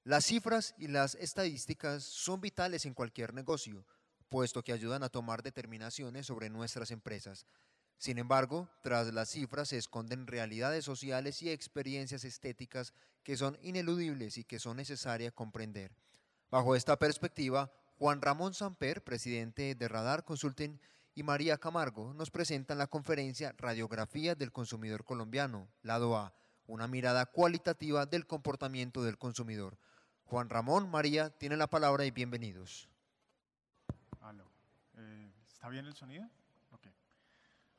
Las cifras y las estadísticas son vitales en cualquier negocio, puesto que ayudan a tomar determinaciones sobre nuestras empresas. Sin embargo, tras las cifras se esconden realidades sociales y experiencias estéticas que son ineludibles y que son necesarias comprender. Bajo esta perspectiva, Juan Ramón Samper, presidente de Radar Consulting, y María Camargo nos presentan la conferencia Radiografía del Consumidor Colombiano, lado A, una mirada cualitativa del comportamiento del consumidor. Juan Ramón, María, tienen la palabra y bienvenidos. Aló. ¿Está bien el sonido? Ok.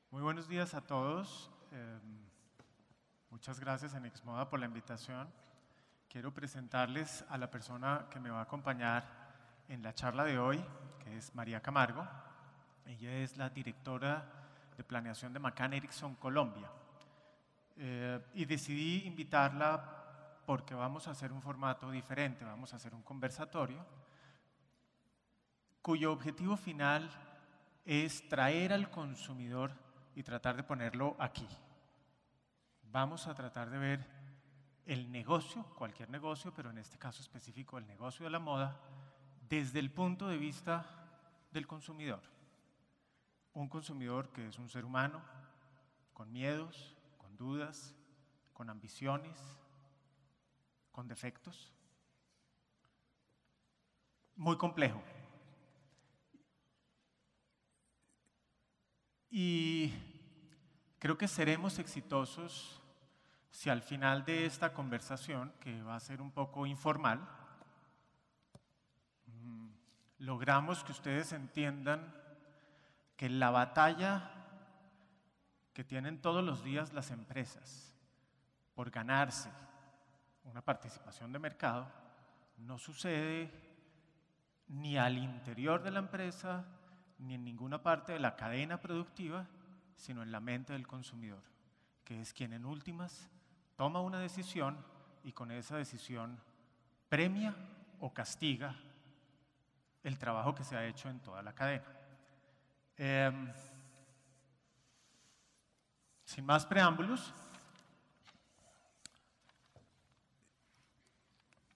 Muy buenos días a todos. Muchas gracias a Nexmoda por la invitación. Quiero presentarles a la persona que me va a acompañar en la charla de hoy, que es María Camargo. Ella es la directora de planeación de McCann Erickson Colombia. Y decidí invitarla porque vamos a hacer un formato diferente, vamos a hacer un conversatorio cuyo objetivo final es traer al consumidor y tratar de ponerlo aquí. Vamos a tratar de ver el negocio, cualquier negocio, pero en este caso específico el negocio de la moda, desde el punto de vista del consumidor. Un consumidor que es un ser humano, con miedos, con dudas, con ambiciones, con defectos. Muy complejo. Y creo que seremos exitosos si al final de esta conversación, que va a ser un poco informal, logramos que ustedes entiendan que la batalla que tienen todos los días las empresas por ganarse una participación de mercado no sucede ni al interior de la empresa ni en ninguna parte de la cadena productiva, sino en la mente del consumidor, que es quien en últimas toma una decisión y con esa decisión premia o castiga el trabajo que se ha hecho en toda la cadena. Sin más preámbulos,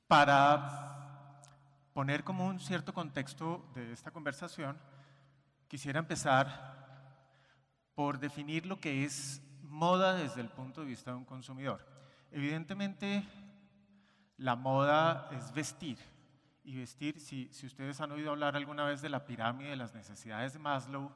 para poner como un cierto contexto de esta conversación, quisiera empezar por definir lo que es moda desde el punto de vista de un consumidor. Evidentemente, la moda es vestir. Y vestir, si ustedes han oído hablar alguna vez de la pirámide de las necesidades de Maslow,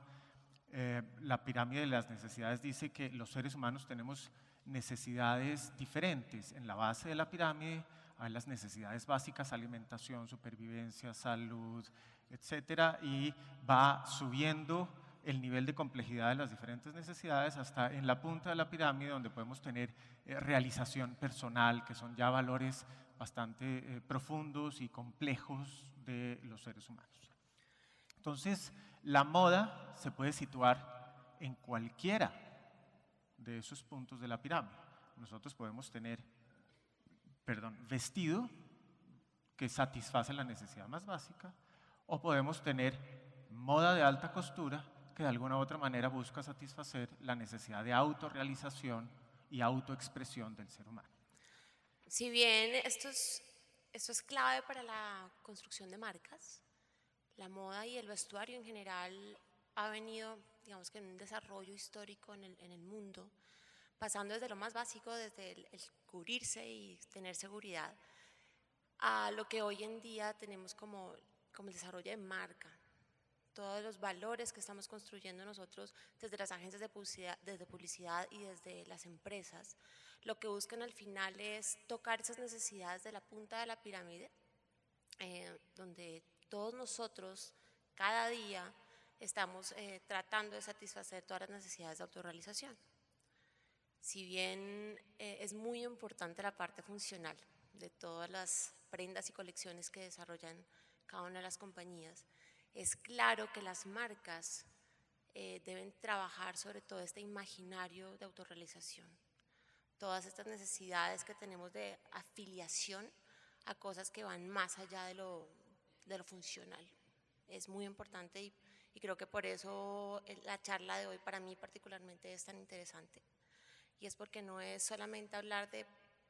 la pirámide de las necesidades dice que los seres humanos tenemos necesidades diferentes. En la base de la pirámide hay las necesidades básicas, alimentación, supervivencia, salud, etcétera, y va subiendo el nivel de complejidad de las diferentes necesidades hasta en la punta de la pirámide donde podemos tener realización personal, que son ya valores bastante profundos y complejos de los seres humanos. Entonces, la moda se puede situar en cualquiera de esos puntos de la pirámide. Nosotros podemos tener, vestido que satisface la necesidad más básica, o podemos tener moda de alta costura que de alguna u otra manera busca satisfacer la necesidad de autorrealización y autoexpresión del ser humano. Si bien esto es clave para la construcción de marcas, la moda y el vestuario en general ha venido, digamos que en un desarrollo histórico en el mundo, pasando desde lo más básico, desde el cubrirse y tener seguridad, a lo que hoy en día tenemos como el desarrollo de marca. Todos los valores que estamos construyendo nosotros desde las agencias de publicidad y desde las empresas, lo que buscan al final es tocar esas necesidades de la punta de la pirámide, donde todos nosotros cada día estamos tratando de satisfacer todas las necesidades de autorrealización. Si bien es muy importante la parte funcional de todas las prendas y colecciones que desarrollan cada una de las compañías, es claro que las marcas deben trabajar sobre todo este imaginario de autorrealización, todas estas necesidades que tenemos de afiliación a cosas que van más allá de lo funcional. Es muy importante y creo que por eso la charla de hoy para mí particularmente es tan interesante. Y es porque no es solamente hablar de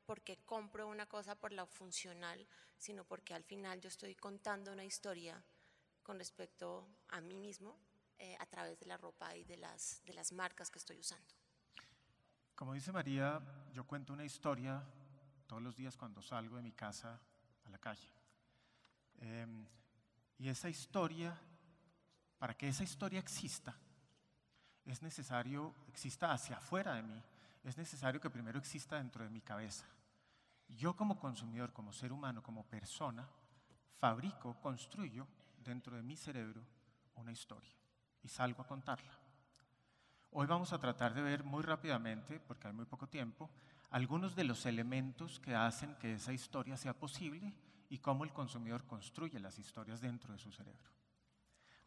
porque compro una cosa por lo funcional, sino porque al final yo estoy contando una historia con respecto a mí mismo a través de la ropa y de las marcas que estoy usando. Como dice María, yo cuento una historia todos los días cuando salgo de mi casa a la calle. Y esa historia, para que esa historia exista, es necesario, exista hacia afuera de mí, es necesario que primero exista dentro de mi cabeza. Yo como consumidor, como ser humano, como persona, fabrico, construyo dentro de mi cerebro una historia y salgo a contarla. Hoy vamos a tratar de ver muy rápidamente, porque hay muy poco tiempo, algunos de los elementos que hacen que esa historia sea posible y cómo el consumidor construye las historias dentro de su cerebro.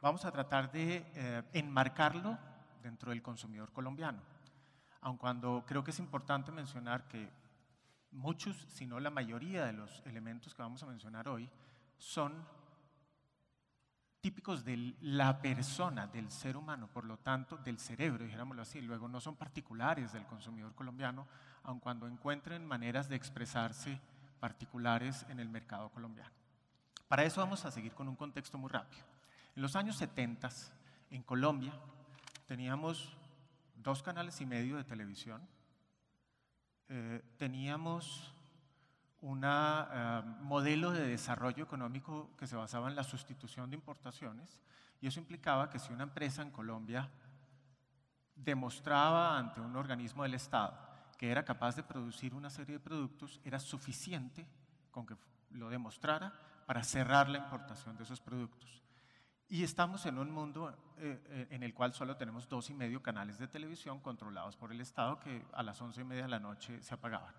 Vamos a tratar de enmarcarlo dentro del consumidor colombiano, aun cuando creo que es importante mencionar que muchos, si no la mayoría de los elementos que vamos a mencionar hoy son típicos de la persona, del ser humano, por lo tanto del cerebro, dijéramoslo así. Luego no son particulares del consumidor colombiano, aun cuando encuentren maneras de expresarse particulares en el mercado colombiano. Para eso vamos a seguir con un contexto muy rápido. En los años 70, en Colombia, teníamos 2 canales y medio de televisión, teníamos un modelo de desarrollo económico que se basaba en la sustitución de importaciones, y eso implicaba que si una empresa en Colombia demostraba ante un organismo del Estado que era capaz de producir una serie de productos, era suficiente con que lo demostrara para cerrar la importación de esos productos. Y estamos en un mundo en el cual solo tenemos 2,5 canales de televisión controlados por el Estado que a las 11:30 de la noche se apagaban.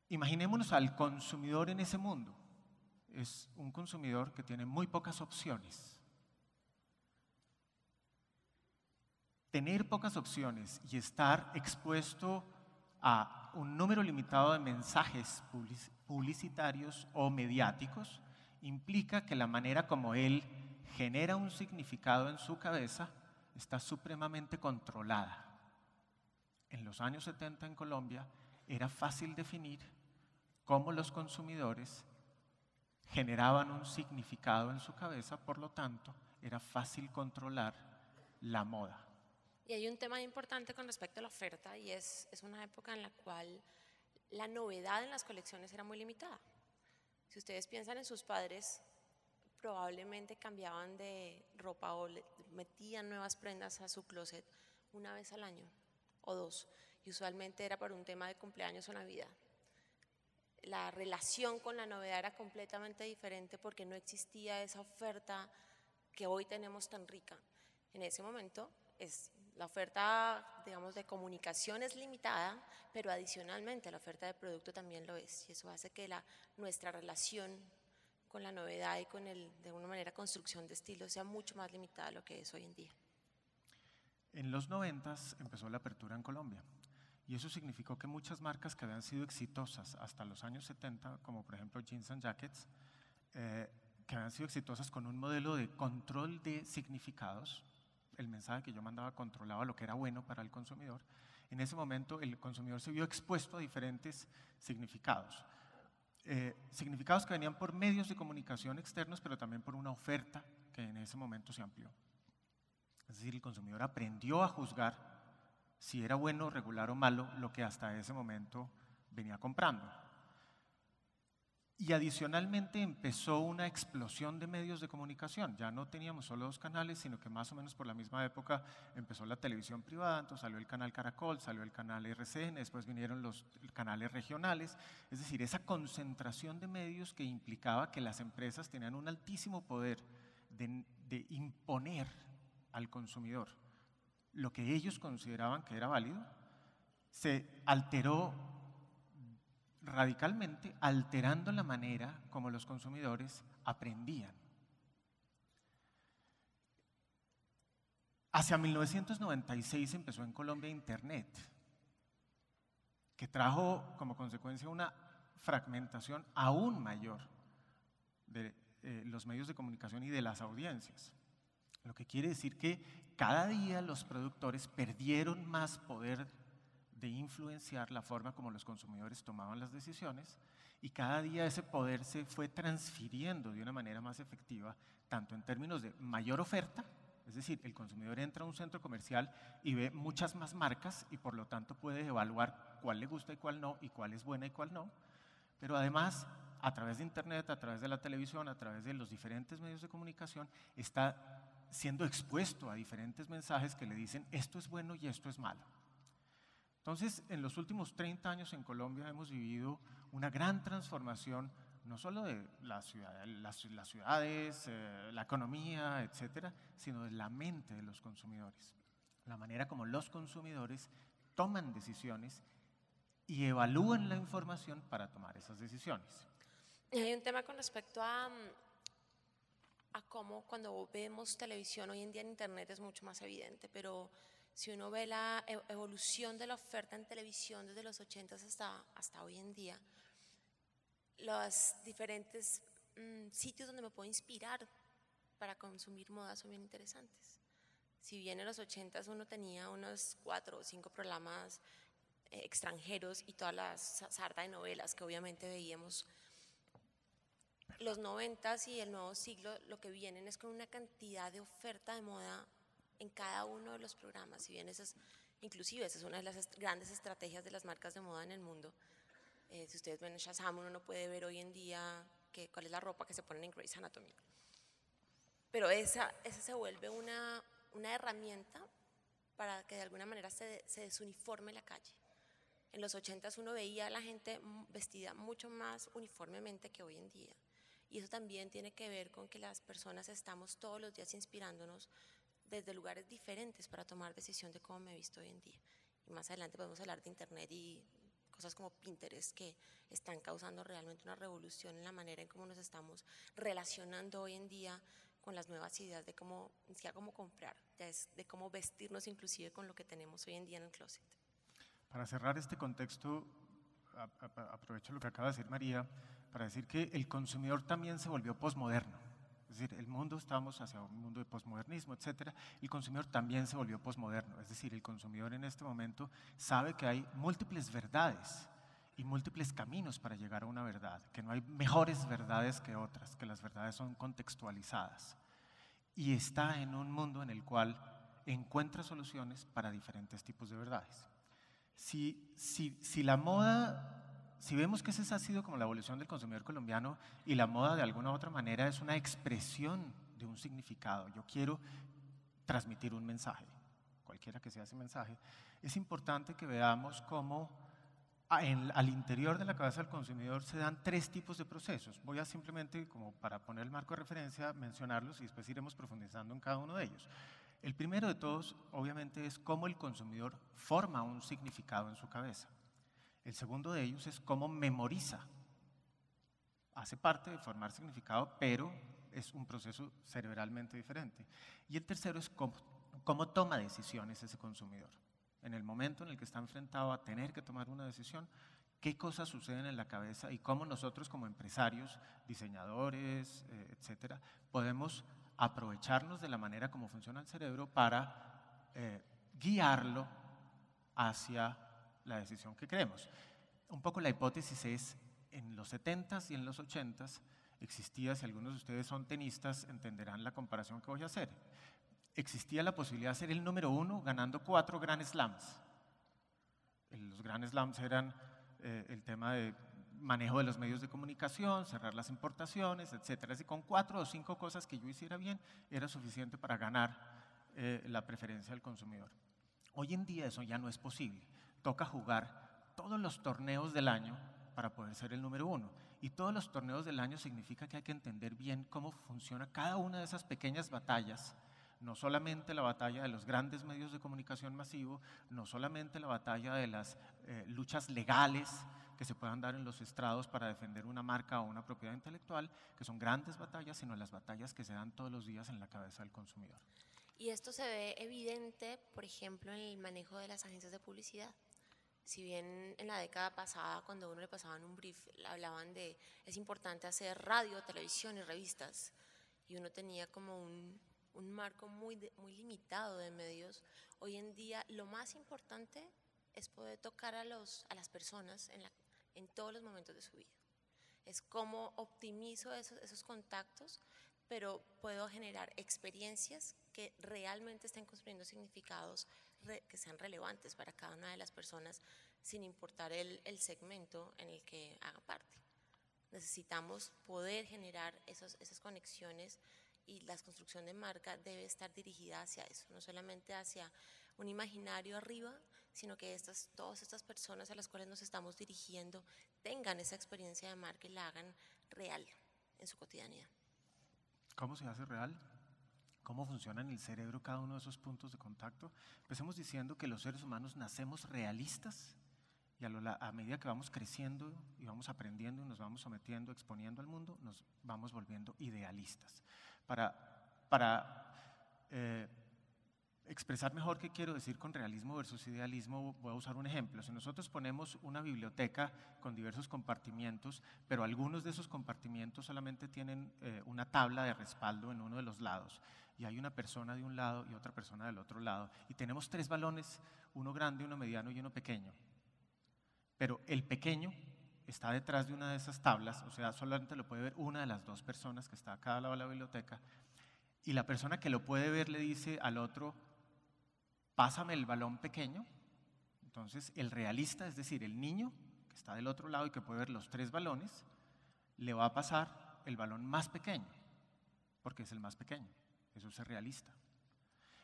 Imaginémonos al consumidor en ese mundo. Es un consumidor que tiene muy pocas opciones. Tener pocas opciones y estar expuesto a un número limitado de mensajes publicitarios o mediáticos implica que la manera como él genera un significado en su cabeza está supremamente controlada. En los años 70 en Colombia era fácil definir cómo los consumidores generaban un significado en su cabeza, por lo tanto, era fácil controlar la moda. Y hay un tema importante con respecto a la oferta, y es una época en la cual la novedad en las colecciones era muy limitada. Si ustedes piensan en sus padres, probablemente cambiaban de ropa o metían nuevas prendas a su closet una vez al año o 2, y usualmente era por un tema de cumpleaños o Navidad. La relación con la novedad era completamente diferente porque no existía esa oferta que hoy tenemos tan rica. En ese momento la oferta, digamos, de comunicación es limitada, pero adicionalmente la oferta de producto también lo es, y eso hace que nuestra relación con la novedad y con de alguna manera construcción de estilo sea mucho más limitada de lo que es hoy en día. En los 90 empezó la apertura en Colombia. Y eso significó que muchas marcas que habían sido exitosas hasta los años 70, como por ejemplo Jeans and Jackets, que habían sido exitosas con un modelo de control de significados, el mensaje que yo mandaba controlaba lo que era bueno para el consumidor. En ese momento el consumidor se vio expuesto a diferentes significados. Significados que venían por medios de comunicación externos, pero también por una oferta que en ese momento se amplió. Es decir, el consumidor aprendió a juzgar si era bueno, regular o malo lo que hasta ese momento venía comprando. Y adicionalmente empezó una explosión de medios de comunicación. Ya no teníamos solo 2 canales, sino que más o menos por la misma época empezó la televisión privada, entonces salió el canal Caracol, salió el canal RCN, después vinieron los canales regionales. Es decir, esa concentración de medios que implicaba que las empresas tenían un altísimo poder de imponer al consumidor lo que ellos consideraban que era válido, se alteró radicalmente, alterando la manera como los consumidores aprendían. Hacia 1996 empezó en Colombia Internet, que trajo como consecuencia una fragmentación aún mayor de los medios de comunicación y de las audiencias. Lo que quiere decir que cada día los productores perdieron más poder de influenciar la forma como los consumidores tomaban las decisiones, y cada día ese poder se fue transfiriendo de una manera más efectiva, tanto en términos de mayor oferta, es decir, el consumidor entra a un centro comercial y ve muchas más marcas y por lo tanto puede evaluar cuál le gusta y cuál no, y cuál es buena y cuál no, pero además a través de internet, a través de la televisión, a través de los diferentes medios de comunicación, está siendo expuesto a diferentes mensajes que le dicen esto es bueno y esto es malo. Entonces, en los últimos 30 años en Colombia hemos vivido una gran transformación, no solo de las ciudades, la economía, etcétera, sino de la mente de los consumidores. La manera como los consumidores toman decisiones y evalúan la información para tomar esas decisiones. Hay un tema con respecto a cómo cuando vemos televisión hoy en día en internet es mucho más evidente, pero si uno ve la evolución de la oferta en televisión desde los 80s hasta hoy en día, los diferentes sitios donde me puedo inspirar para consumir moda son bien interesantes. Si bien en los 80s uno tenía unos 4 o 5 programas extranjeros y toda la sarta de novelas que obviamente veíamos, los 90s y el nuevo siglo lo que vienen es con una cantidad de oferta de moda en cada uno de los programas. Si bien inclusive esa es una de las grandes estrategias de las marcas de moda en el mundo. Si ustedes ven Shazam, uno no puede ver hoy en día cuál es la ropa que se ponen en Grey's Anatomy. Pero esa se vuelve una herramienta para que de alguna manera se desuniforme la calle. En los 80s uno veía a la gente vestida mucho más uniformemente que hoy en día. Y eso también tiene que ver con que las personas estamos todos los días inspirándonos desde lugares diferentes para tomar decisión de cómo me he visto hoy en día. Y más adelante podemos hablar de internet y cosas como Pinterest que están causando realmente una revolución en la manera en cómo nos estamos relacionando hoy en día con las nuevas ideas de cómo, ni siquiera cómo comprar, de cómo vestirnos inclusive con lo que tenemos hoy en día en el closet. Para cerrar este contexto, aprovecho lo que acaba de decir María para decir que el consumidor también se volvió posmoderno. Es decir, el mundo, estamos hacia un mundo de posmodernismo, etcétera. El consumidor también se volvió posmoderno. Es decir, el consumidor en este momento sabe que hay múltiples verdades y múltiples caminos para llegar a una verdad, que no hay mejores verdades que otras, que las verdades son contextualizadas. Y está en un mundo en el cual encuentra soluciones para diferentes tipos de verdades. Si la moda, si vemos que esa ha sido como la evolución del consumidor colombiano y la moda de alguna u otra manera es una expresión de un significado, yo quiero transmitir un mensaje, cualquiera que sea ese mensaje, es importante que veamos cómo al interior de la cabeza del consumidor se dan 3 tipos de procesos. Voy a simplemente, como para poner el marco de referencia, mencionarlos y después iremos profundizando en cada uno de ellos. El primero de todos, obviamente, es cómo el consumidor forma un significado en su cabeza. El segundo de ellos es cómo memoriza. Hace parte de formar significado, pero es un proceso cerebralmente diferente. Y el tercero es cómo toma decisiones ese consumidor. En el momento en el que está enfrentado a tener que tomar una decisión, qué cosas suceden en la cabeza y cómo nosotros como empresarios, diseñadores, etcétera, podemos aprovecharnos de la manera como funciona el cerebro para guiarlo hacia la decisión que queremos. Un poco la hipótesis es, en los 70s y en los 80s existía, si algunos de ustedes son tenistas, entenderán la comparación que voy a hacer. Existía la posibilidad de ser el número 1 ganando 4 Grand Slams. Los Grand Slams eran el tema de manejo de los medios de comunicación, cerrar las importaciones, etcétera. Así con 4 o 5 cosas que yo hiciera bien era suficiente para ganar la preferencia del consumidor. Hoy en día eso ya no es posible. Toca jugar todos los torneos del año para poder ser el número 1. Y todos los torneos del año significa que hay que entender bien cómo funciona cada una de esas pequeñas batallas. No solamente la batalla de los grandes medios de comunicación masivo, no solamente la batalla de las luchas legales que se puedan dar en los estrados para defender una marca o una propiedad intelectual, que son grandes batallas, sino las batallas que se dan todos los días en la cabeza del consumidor. Y esto se ve evidente, por ejemplo, en el manejo de las agencias de publicidad. Si bien en la década pasada, cuando uno le pasaban un brief, hablaban de es importante hacer radio, televisión y revistas, y uno tenía como un marco muy limitado de medios. Hoy en día lo más importante es poder tocar a las personas en todos los momentos de su vida. Es cómo optimizo esos contactos, pero puedo generar experiencias que realmente estén construyendo significados que sean relevantes para cada una de las personas, sin importar el segmento en el que haga parte. Necesitamos poder generar esas conexiones, y la construcción de marca debe estar dirigida hacia eso, no solamente hacia un imaginario arriba, sino que todas estas personas a las cuales nos estamos dirigiendo tengan esa experiencia de marca y la hagan real en su cotidianidad. ¿Cómo se hace real? ¿Cómo funciona en el cerebro cada uno de esos puntos de contacto? Empecemos diciendo que los seres humanos nacemos realistas y a medida que vamos creciendo y vamos aprendiendo y nos vamos sometiendo, exponiendo al mundo, nos vamos volviendo idealistas. Para expresar mejor qué quiero decir con realismo versus idealismo, voy a usar un ejemplo. Si nosotros ponemos una biblioteca con diversos compartimientos, pero algunos de esos compartimientos solamente tienen una tabla de respaldo en uno de los lados, y hay una persona de un lado y otra persona del otro lado, y tenemos 3 balones, uno grande, uno mediano y uno pequeño, pero el pequeño está detrás de una de esas tablas, o sea, solamente lo puede ver una de las 2 personas que está a cada lado de la biblioteca, y la persona que lo puede ver le dice al otro: pásame el balón pequeño. Entonces el realista, es decir, el niño que está del otro lado y que puede ver los 3 balones, le va a pasar el balón más pequeño, porque es el más pequeño. Eso es ser realista.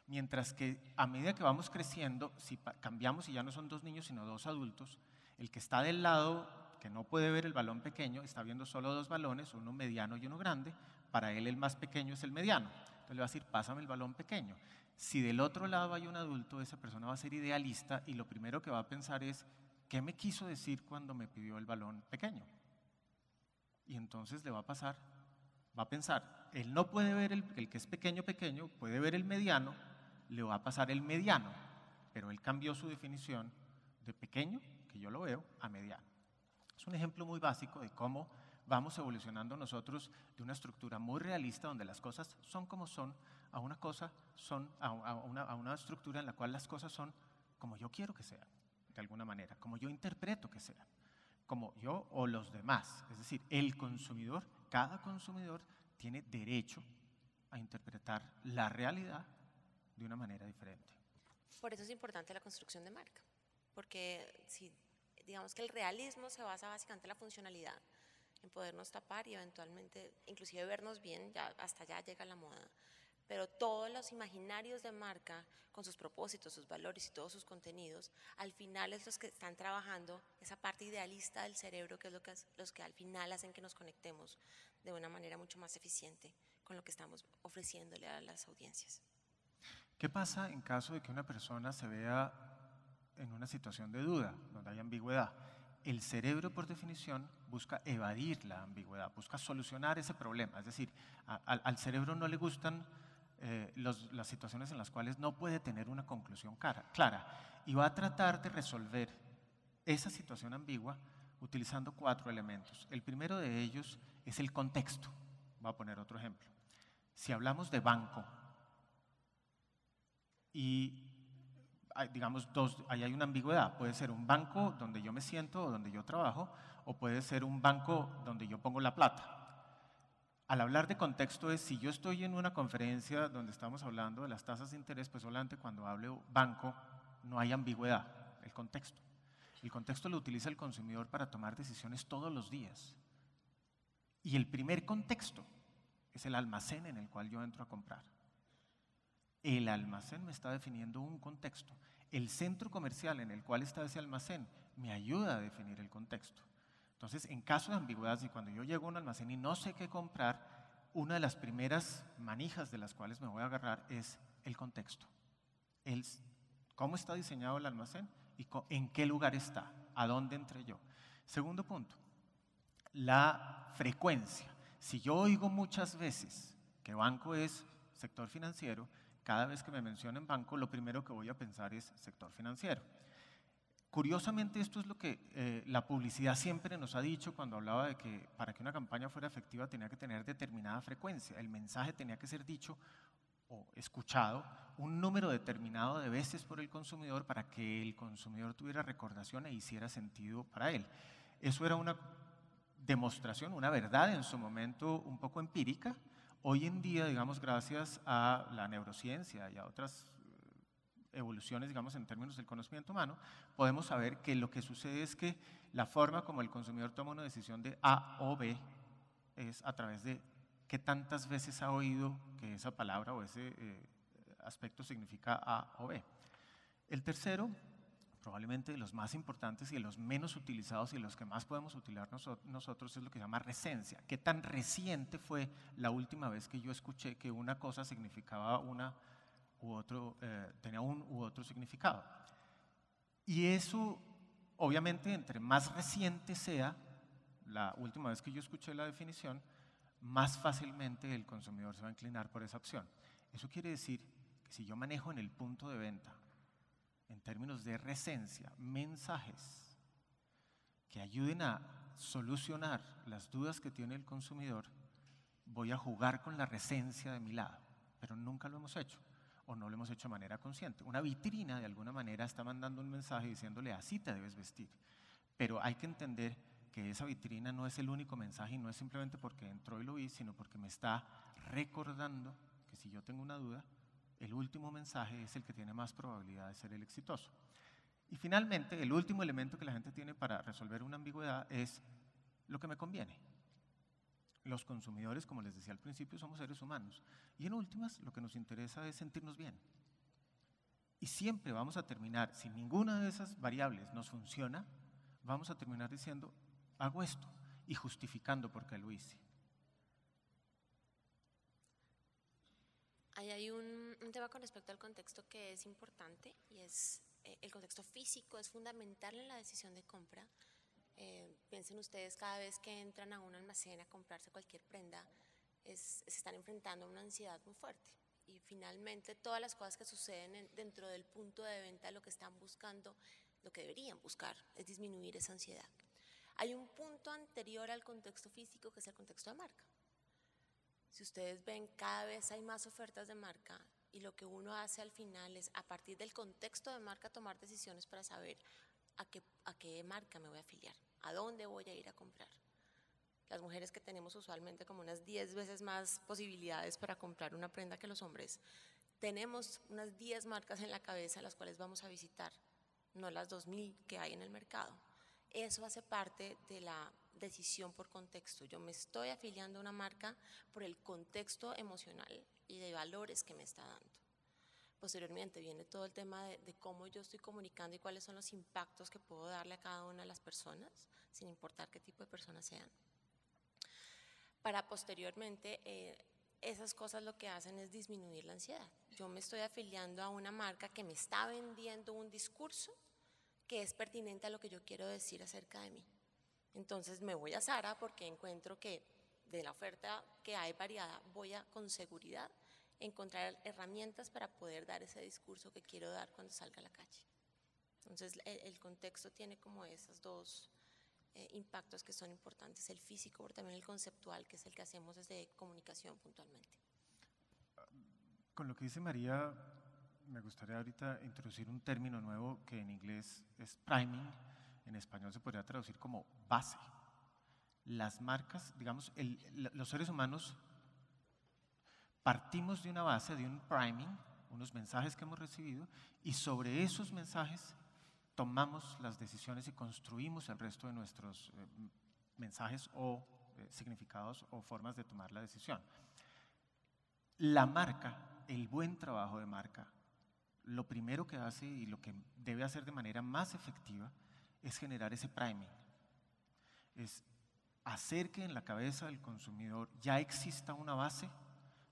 Mientras que a medida que vamos creciendo, si cambiamos y ya no son 2 niños sino 2 adultos, el que está del lado que no puede ver el balón pequeño está viendo solo 2 balones, uno mediano y uno grande. Para él el más pequeño es el mediano. Entonces le va a decir: pásame el balón pequeño. Si del otro lado hay un adulto, esa persona va a ser idealista y lo primero que va a pensar es: ¿qué me quiso decir cuando me pidió el balón pequeño? Y entonces le va a pensar, él no puede ver el que es pequeño, puede ver el mediano, le va a pasar el mediano, pero él cambió su definición de pequeño, que yo lo veo, a mediano. Es un ejemplo muy básico de cómo vamos evolucionando nosotros de una estructura muy realista donde las cosas son como son, a una estructura en la cual las cosas son como yo quiero que sean, de alguna manera, como yo interpreto que sean, como yo o los demás. Es decir, el consumidor, cada consumidor tiene derecho a interpretar la realidad de una manera diferente. Por eso es importante la construcción de marca, porque si digamos que el realismo se basa básicamente en la funcionalidad, en podernos tapar y eventualmente inclusive vernos bien, ya hasta allá llega la moda. Pero todos los imaginarios de marca, con sus propósitos, sus valores y todos sus contenidos, al final es los que están trabajando esa parte idealista del cerebro, que es los que al final hacen que nos conectemos de una manera mucho más eficiente con lo que estamos ofreciéndole a las audiencias. ¿Qué pasa en caso de que una persona se vea en una situación de duda, donde hay ambigüedad? El cerebro, por definición, busca evadir la ambigüedad, busca solucionar ese problema. Es decir, al cerebro no le gustan las situaciones en las cuales no puede tener una conclusión clara, y va a tratar de resolver esa situación ambigua utilizando 4 elementos. El primero de ellos es el contexto. Voy a poner otro ejemplo. Si hablamos de banco y digamos ahí hay una ambigüedad, puede ser un banco donde yo me siento o donde yo trabajo, o puede ser un banco donde yo pongo la plata. Al hablar de contexto es, si yo estoy en una conferencia donde estamos hablando de las tasas de interés, pues solamente cuando hablo banco no hay ambigüedad, el contexto. El contexto lo utiliza el consumidor para tomar decisiones todos los días. Y el primer contexto es el almacén en el cual yo entro a comprar. El almacén me está definiendo un contexto. El centro comercial en el cual está ese almacén me ayuda a definir el contexto. Entonces, en caso de ambigüedad, si cuando yo llego a un almacén y no sé qué comprar, una de las primeras manijas de las cuales me voy a agarrar es el contexto. Cómo está diseñado el almacén y en qué lugar está, a dónde entré yo. Segundo punto, la frecuencia. Si yo oigo muchas veces que banco es sector financiero, cada vez que me mencionen banco, lo primero que voy a pensar es sector financiero. Curiosamente, esto es lo que la publicidad siempre nos ha dicho cuando hablaba de que para que una campaña fuera efectiva tenía que tener determinada frecuencia. El mensaje tenía que ser dicho o escuchado un número determinado de veces por el consumidor para que el consumidor tuviera recordación e hiciera sentido para él. Eso era una demostración, una verdad en su momento un poco empírica. Hoy en día, digamos, gracias a la neurociencia y a otras evoluciones, digamos, en términos del conocimiento humano, podemos saber que lo que sucede es que la forma como el consumidor toma una decisión de A o B es a través de qué tantas veces ha oído que esa palabra o ese aspecto significa A o B. El tercero, probablemente de los más importantes y de los menos utilizados y los que más podemos utilizar nosotros, es lo que se llama recencia. ¿Qué tan reciente fue la última vez que yo escuché que una cosa significaba una u otro, tenía un u otro significado? Y eso, obviamente, entre más reciente sea la última vez que yo escuché la definición, más fácilmente el consumidor se va a inclinar por esa opción. Eso quiere decir que si yo manejo en el punto de venta, en términos de recencia, mensajes que ayuden a solucionar las dudas que tiene el consumidor, voy a jugar con la recencia de mi lado, pero nunca lo hemos hecho o no lo hemos hecho de manera consciente. Una vitrina de alguna manera está mandando un mensaje diciéndole así te debes vestir, pero hay que entender que esa vitrina no es el único mensaje y no es simplemente porque entró y lo vi, sino porque me está recordando que si yo tengo una duda, el último mensaje es el que tiene más probabilidad de ser el exitoso. Y finalmente, el último elemento que la gente tiene para resolver una ambigüedad es lo que me conviene. Los consumidores, como les decía al principio, somos seres humanos. Y en últimas, lo que nos interesa es sentirnos bien. Y siempre vamos a terminar, si ninguna de esas variables nos funciona, vamos a terminar diciendo, hago esto, y justificando por qué lo hice. Ahí hay un tema con respecto al contexto que es importante y es el contexto físico es fundamental en la decisión de compra. Piensen ustedes, cada vez que entran a un almacén a comprarse cualquier prenda, se están enfrentando a una ansiedad muy fuerte. Y finalmente todas las cosas que suceden dentro del punto de venta, lo que están buscando, lo que deberían buscar, es disminuir esa ansiedad. Hay un punto anterior al contexto físico que es el contexto de marca. Si ustedes ven, cada vez hay más ofertas de marca y lo que uno hace al final es, a partir del contexto de marca, tomar decisiones para saber a qué marca me voy a afiliar, a dónde voy a ir a comprar. Las mujeres que tenemos usualmente como unas 10 veces más posibilidades para comprar una prenda que los hombres, tenemos unas 10 marcas en la cabeza las cuales vamos a visitar, no las 2000 que hay en el mercado. Eso hace parte de la decisión por contexto. Yo me estoy afiliando a una marca por el contexto emocional y de valores que me está dando. Posteriormente viene todo el tema de cómo yo estoy comunicando y cuáles son los impactos que puedo darle a cada una de las personas, sin importar qué tipo de personas sean. Para posteriormente, esas cosas lo que hacen es disminuir la ansiedad. Yo me estoy afiliando a una marca que me está vendiendo un discurso que es pertinente a lo que yo quiero decir acerca de mí. Entonces me voy a Zara porque encuentro que de la oferta que hay variada voy a con seguridad encontrar herramientas para poder dar ese discurso que quiero dar cuando salga a la calle. Entonces el contexto tiene como esos dos impactos que son importantes, el físico pero también el conceptual, que es el que hacemos desde comunicación puntualmente. Con lo que dice María, me gustaría ahorita introducir un término nuevo que en inglés es priming, en español se podría traducir como base. Las marcas, digamos, los seres humanos partimos de una base, de un priming, unos mensajes que hemos recibido, y sobre esos mensajes tomamos las decisiones y construimos el resto de nuestros mensajes o significados o formas de tomar la decisión. La marca, el buen trabajo de marca, lo primero que hace y lo que debe hacer de manera más efectiva es generar ese priming. Es hacer que en la cabeza del consumidor ya exista una base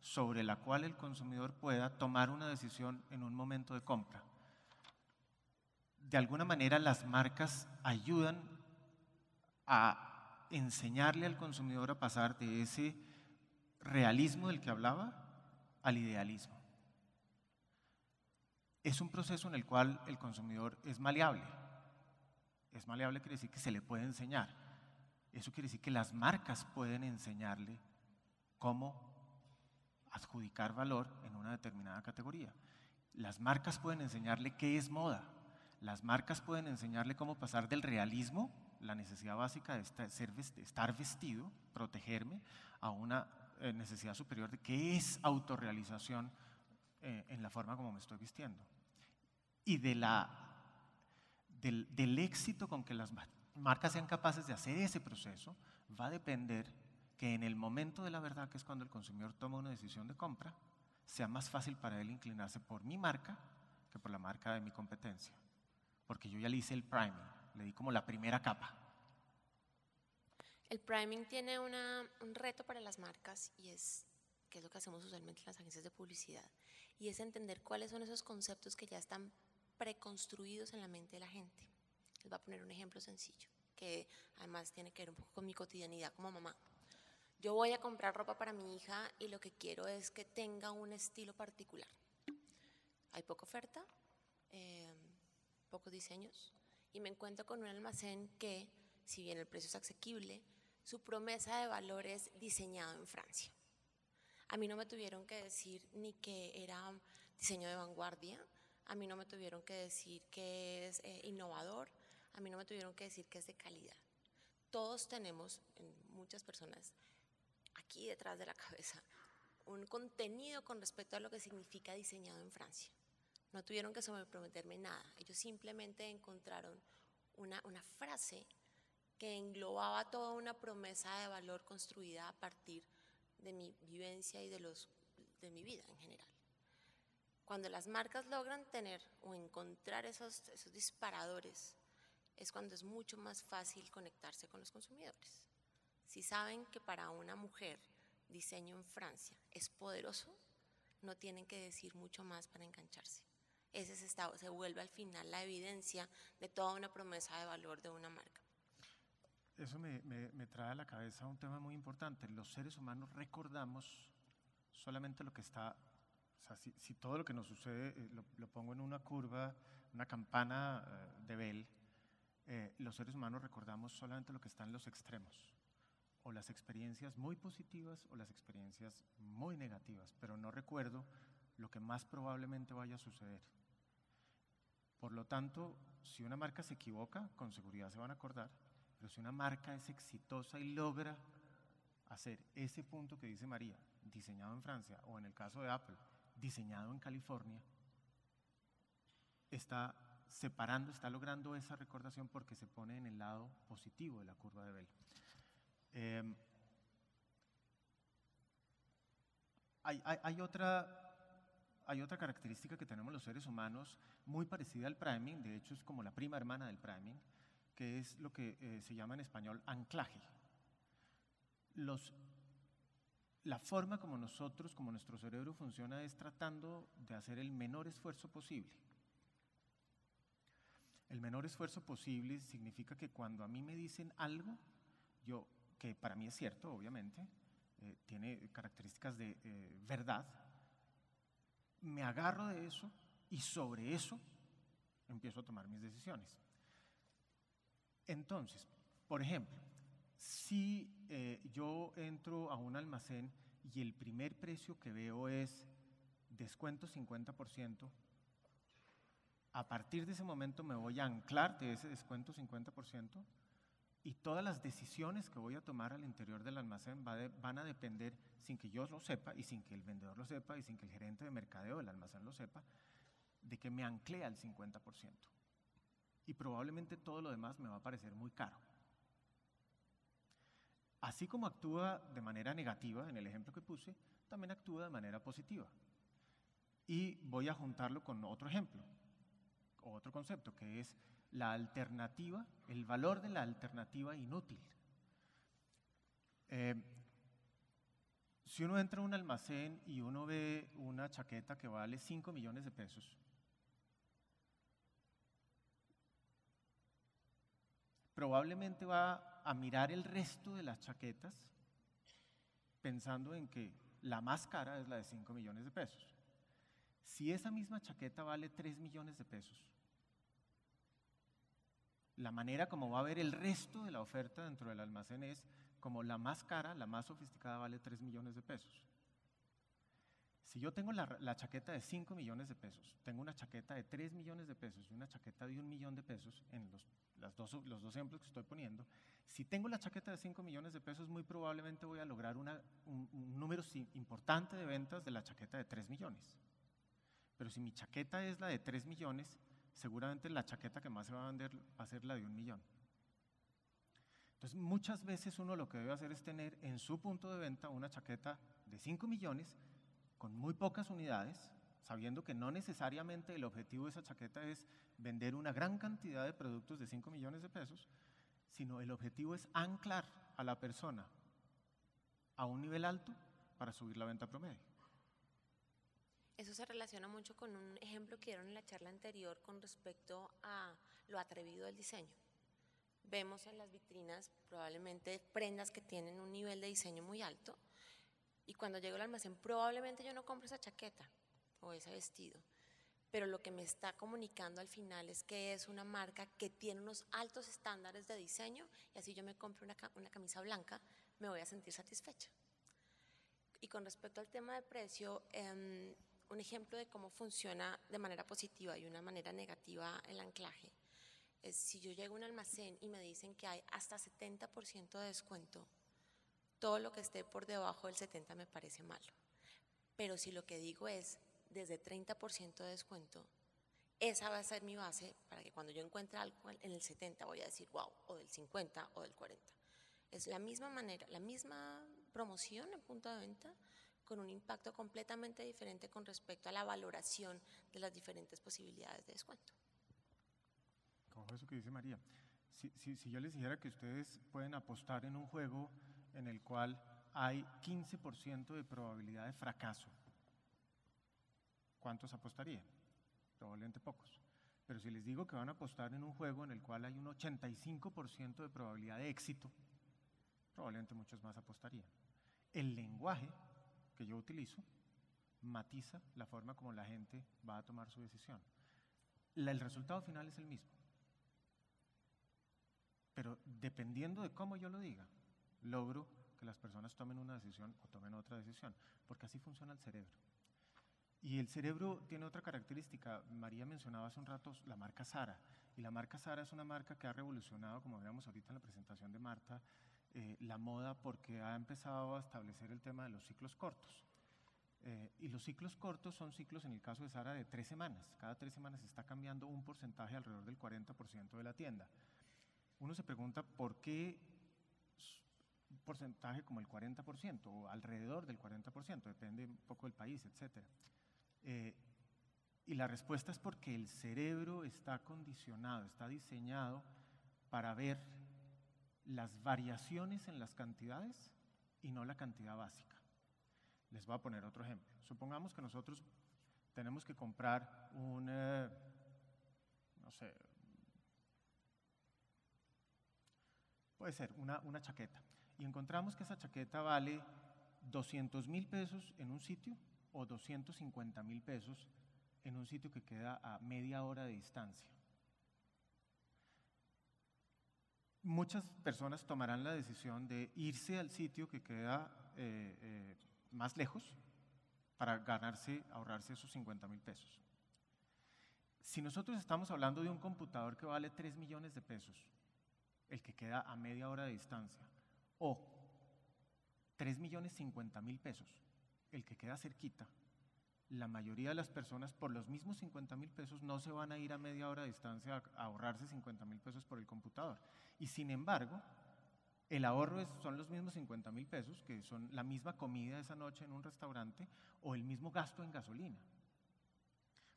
sobre la cual el consumidor pueda tomar una decisión en un momento de compra. De alguna manera las marcas ayudan a enseñarle al consumidor a pasar de ese realismo del que hablaba al idealismo. Es un proceso en el cual el consumidor es maleable. Es maleable quiere decir que se le puede enseñar. Eso quiere decir que las marcas pueden enseñarle cómo adjudicar valor en una determinada categoría. Las marcas pueden enseñarle qué es moda. Las marcas pueden enseñarle cómo pasar del realismo, la necesidad básica de estar vestido, protegerme, a una necesidad superior de qué es autorrealización en la forma como me estoy vistiendo. Y del éxito con que las marcas sean capaces de hacer ese proceso va a depender que en el momento de la verdad, que es cuando el consumidor toma una decisión de compra, sea más fácil para él inclinarse por mi marca que por la marca de mi competencia. Porque yo ya le hice el priming, le di como la primera capa. El priming tiene un reto para las marcas y que es lo que hacemos usualmente en las agencias de publicidad, y es entender cuáles son esos conceptos que ya están preconstruidos en la mente de la gente. Les voy a poner un ejemplo sencillo, que además tiene que ver un poco con mi cotidianidad como mamá. Yo voy a comprar ropa para mi hija y lo que quiero es que tenga un estilo particular. Hay poca oferta, pocos diseños, y me encuentro con un almacén que, si bien el precio es asequible, su promesa de valor es diseñado en Francia. A mí no me tuvieron que decir ni que era diseño de vanguardia, a mí no me tuvieron que decir que es innovador, a mí no me tuvieron que decir que es de calidad. Todos tenemos, muchas personas, aquí detrás de la cabeza, un contenido con respecto a lo que significa diseñado en Francia. No tuvieron que sobreprometerme nada, ellos simplemente encontraron una frase que englobaba toda una promesa de valor construida a partir de mi vivencia y de mi vida en general. Cuando las marcas logran tener o encontrar esos disparadores, es cuando es mucho más fácil conectarse con los consumidores. Si saben que para una mujer diseño en Francia es poderoso, no tienen que decir mucho más para engancharse. Ese se vuelve al final la evidencia de toda una promesa de valor de una marca. Eso me trae a la cabeza un tema muy importante. Los seres humanos recordamos solamente lo que está, o sea, si todo lo que nos sucede lo pongo en una curva, una campana de Bell, los seres humanos recordamos solamente lo que está en los extremos, o las experiencias muy positivas o las experiencias muy negativas, pero no recuerdo lo que más probablemente vaya a suceder. Por lo tanto, si una marca se equivoca, con seguridad se van a acordar, pero si una marca es exitosa y logra hacer ese punto que dice María, diseñado en Francia, o en el caso de Apple, diseñado en California, está logrando esa recordación porque se pone en el lado positivo de la curva de Bell. Hay otra característica que tenemos los seres humanos muy parecida al priming, de hecho es como la prima hermana del priming, que es lo que se llama en español anclaje. La forma como nuestro cerebro funciona es tratando de hacer el menor esfuerzo posible. El menor esfuerzo posible significa que cuando a mí me dicen algo, que para mí es cierto, obviamente, tiene características de verdad, me agarro de eso y sobre eso empiezo a tomar mis decisiones. Entonces, por ejemplo, si yo entro a un almacén y el primer precio que veo es descuento 50%, a partir de ese momento me voy a anclar de ese descuento 50% y todas las decisiones que voy a tomar al interior del almacén van a depender, sin que yo lo sepa y sin que el vendedor lo sepa y sin que el gerente de mercadeo del almacén lo sepa, de que me anclé al 50%. Y probablemente todo lo demás me va a parecer muy caro. Así como actúa de manera negativa en el ejemplo que puse, también actúa de manera positiva. Y voy a juntarlo con otro ejemplo, o otro concepto, que es la alternativa, el valor de la alternativa inútil. Si uno entra a un almacén y uno ve una chaqueta que vale 5 millones de pesos, probablemente va a mirar el resto de las chaquetas pensando en que la más cara es la de 5 millones de pesos. Si esa misma chaqueta vale 3 millones de pesos, la manera como va a ver el resto de la oferta dentro del almacén es como la más cara, la más sofisticada vale 3 millones de pesos. Si yo tengo la chaqueta de 5 millones de pesos, tengo una chaqueta de 3 millones de pesos y una chaqueta de 1 millón de pesos, en los dos ejemplos que estoy poniendo, si tengo la chaqueta de 5 millones de pesos, muy probablemente voy a lograr un número importante de ventas de la chaqueta de 3 millones. Pero si mi chaqueta es la de 3 millones, seguramente la chaqueta que más se va a vender va a ser la de 1 millón. Entonces, muchas veces uno lo que debe hacer es tener en su punto de venta una chaqueta de 5 millones con muy pocas unidades, sabiendo que no necesariamente el objetivo de esa chaqueta es vender una gran cantidad de productos de 5 millones de pesos, sino el objetivo es anclar a la persona a un nivel alto para subir la venta promedio. Eso se relaciona mucho con un ejemplo que dieron en la charla anterior con respecto a lo atrevido del diseño. Vemos en las vitrinas probablemente prendas que tienen un nivel de diseño muy alto y cuando llego al almacén probablemente yo no compro esa chaqueta o ese vestido, pero lo que me está comunicando al final es que es una marca que tiene unos altos estándares de diseño y así yo me compro una camisa blanca, me voy a sentir satisfecha. Y con respecto al tema de precio, un ejemplo de cómo funciona de manera positiva y una manera negativa el anclaje es si yo llego a un almacén y me dicen que hay hasta 70% de descuento, todo lo que esté por debajo del 70 me parece malo. Pero si lo que digo es desde 30% de descuento, esa va a ser mi base para que cuando yo encuentre algo en el 70 voy a decir wow, o del 50 o del 40. Es la misma manera, la misma promoción en punto de venta con un impacto completamente diferente con respecto a la valoración de las diferentes posibilidades de descuento. Como eso que dice María, si yo les dijera que ustedes pueden apostar en un juego en el cual hay 15% de probabilidad de fracaso, ¿cuántos apostarían? Probablemente pocos. Pero si les digo que van a apostar en un juego en el cual hay un 85% de probabilidad de éxito, probablemente muchos más apostarían. El lenguaje que yo utilizo matiza la forma como la gente va a tomar su decisión. El resultado final es el mismo. Pero dependiendo de cómo yo lo diga, logro que las personas tomen una decisión o tomen otra decisión, porque así funciona el cerebro. Y el cerebro tiene otra característica. María mencionaba hace un rato la marca Zara, y la marca Zara es una marca que ha revolucionado, como veíamos ahorita en la presentación de Marta, la moda porque ha empezado a establecer el tema de los ciclos cortos. Y los ciclos cortos son ciclos, en el caso de Zara, de 3 semanas. Cada 3 semanas se está cambiando un porcentaje alrededor del 40% de la tienda. Uno se pregunta por qué un porcentaje como el 40% o alrededor del 40%, depende un poco del país, etc. Y la respuesta es porque el cerebro está condicionado, está diseñado para ver las variaciones en las cantidades y no la cantidad básica. Les voy a poner otro ejemplo. Supongamos que nosotros tenemos que comprar no sé, puede ser una chaqueta, y encontramos que esa chaqueta vale 200,000 pesos en un sitio o 250,000 pesos en un sitio que queda a media hora de distancia. Muchas personas tomarán la decisión de irse al sitio que queda más lejos para ahorrarse esos 50,000 pesos. Si nosotros estamos hablando de un computador que vale 3 millones de pesos, el que queda a media hora de distancia, o 3,050,000 pesos, el que queda cerquita, la mayoría de las personas por los mismos 50,000 pesos no se van a ir a media hora de distancia a ahorrarse 50,000 pesos por el computador. Y sin embargo, el ahorro son los mismos 50,000 pesos, que son la misma comida esa noche en un restaurante o el mismo gasto en gasolina.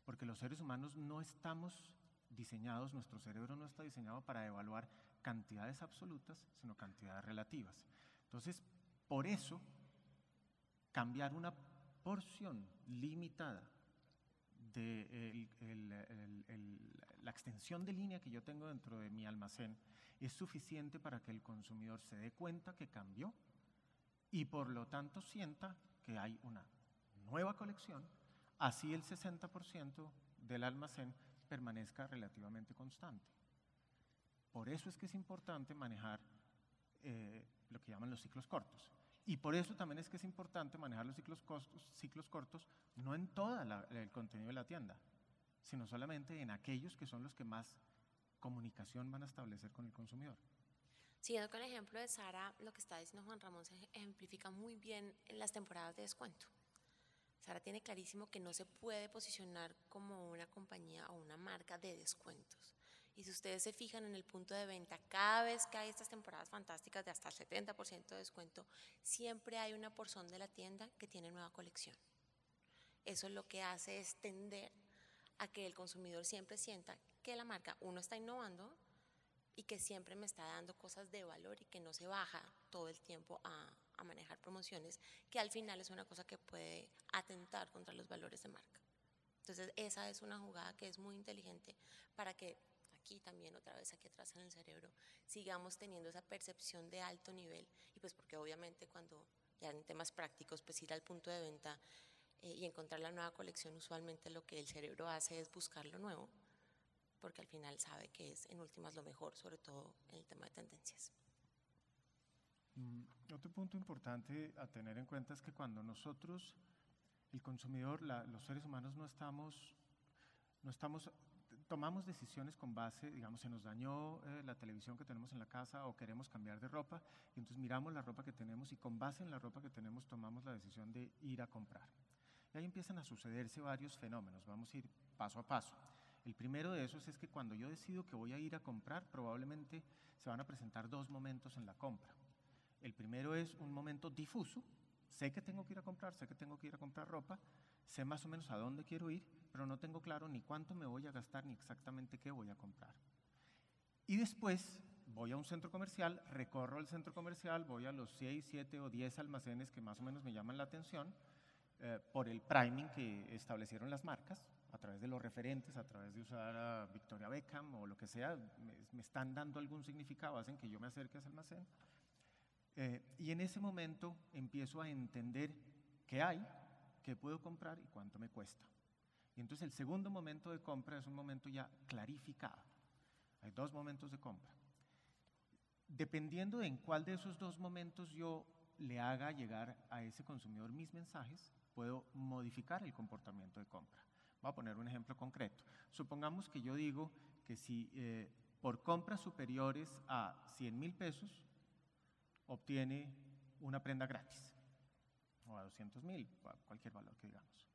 Porque los seres humanos no estamos diseñados, nuestro cerebro no está diseñado para evaluar cantidades absolutas, sino cantidades relativas. Entonces, por eso, cambiar una porción limitada de la extensión de línea que yo tengo dentro de mi almacén es suficiente para que el consumidor se dé cuenta que cambió y por lo tanto sienta que hay una nueva colección, así el 60% del almacén permanezca relativamente constante. Por eso es que es importante manejar lo que llaman los ciclos cortos. Y por eso también es que es importante manejar los ciclos cortos, no en todo el contenido de la tienda, sino solamente en aquellos que son los que más comunicación van a establecer con el consumidor. Siguiendo con el ejemplo de Sara, lo que está diciendo Juan Ramón se ejemplifica muy bien en las temporadas de descuento. Sara tiene clarísimo que no se puede posicionar como una compañía o una marca de descuentos. Y si ustedes se fijan en el punto de venta, cada vez que hay estas temporadas fantásticas de hasta el 70% de descuento, siempre hay una porción de la tienda que tiene nueva colección. Eso lo que hace es tender a que el consumidor siempre sienta que la marca, uno, está innovando y que siempre me está dando cosas de valor y que no se baja todo el tiempo a manejar promociones, que al final es una cosa que puede atentar contra los valores de marca. Entonces esa es una jugada que es muy inteligente para que aquí también, otra vez aquí atrás en el cerebro, sigamos teniendo esa percepción de alto nivel, y pues porque obviamente cuando ya en temas prácticos, pues ir al punto de venta y encontrar la nueva colección, usualmente lo que el cerebro hace es buscar lo nuevo, porque al final sabe que es en últimas lo mejor, sobre todo en el tema de tendencias. Otro punto importante a tener en cuenta es que cuando nosotros, el consumidor, los seres humanos no estamos, tomamos decisiones con base, digamos, se nos dañó la televisión que tenemos en la casa o queremos cambiar de ropa, y entonces miramos la ropa que tenemos y con base en la ropa que tenemos tomamos la decisión de ir a comprar. Y ahí empiezan a sucederse varios fenómenos, vamos a ir paso a paso. El primero de esos es que cuando yo decido que voy a ir a comprar, probablemente se van a presentar dos momentos en la compra. El primero es un momento difuso, sé que tengo que ir a comprar, sé que tengo que ir a comprar ropa, sé más o menos a dónde quiero ir, pero no tengo claro ni cuánto me voy a gastar ni exactamente qué voy a comprar. Y después voy a un centro comercial, recorro el centro comercial, voy a los 6, 7 o 10 almacenes que más o menos me llaman la atención por el priming que establecieron las marcas, a través de los referentes, a través de usar a Victoria Beckham o lo que sea, me están dando algún significado, hacen que yo me acerque a ese almacén. Y en ese momento empiezo a entender qué hay, qué puedo comprar y cuánto me cuesta. Y entonces el segundo momento de compra es un momento ya clarificado. Hay dos momentos de compra. Dependiendo de en cuál de esos dos momentos yo le haga llegar a ese consumidor mis mensajes, puedo modificar el comportamiento de compra. Voy a poner un ejemplo concreto. Supongamos que yo digo que si por compras superiores a 100,000 pesos obtiene una prenda gratis, o a 200,000, cualquier valor que digamos.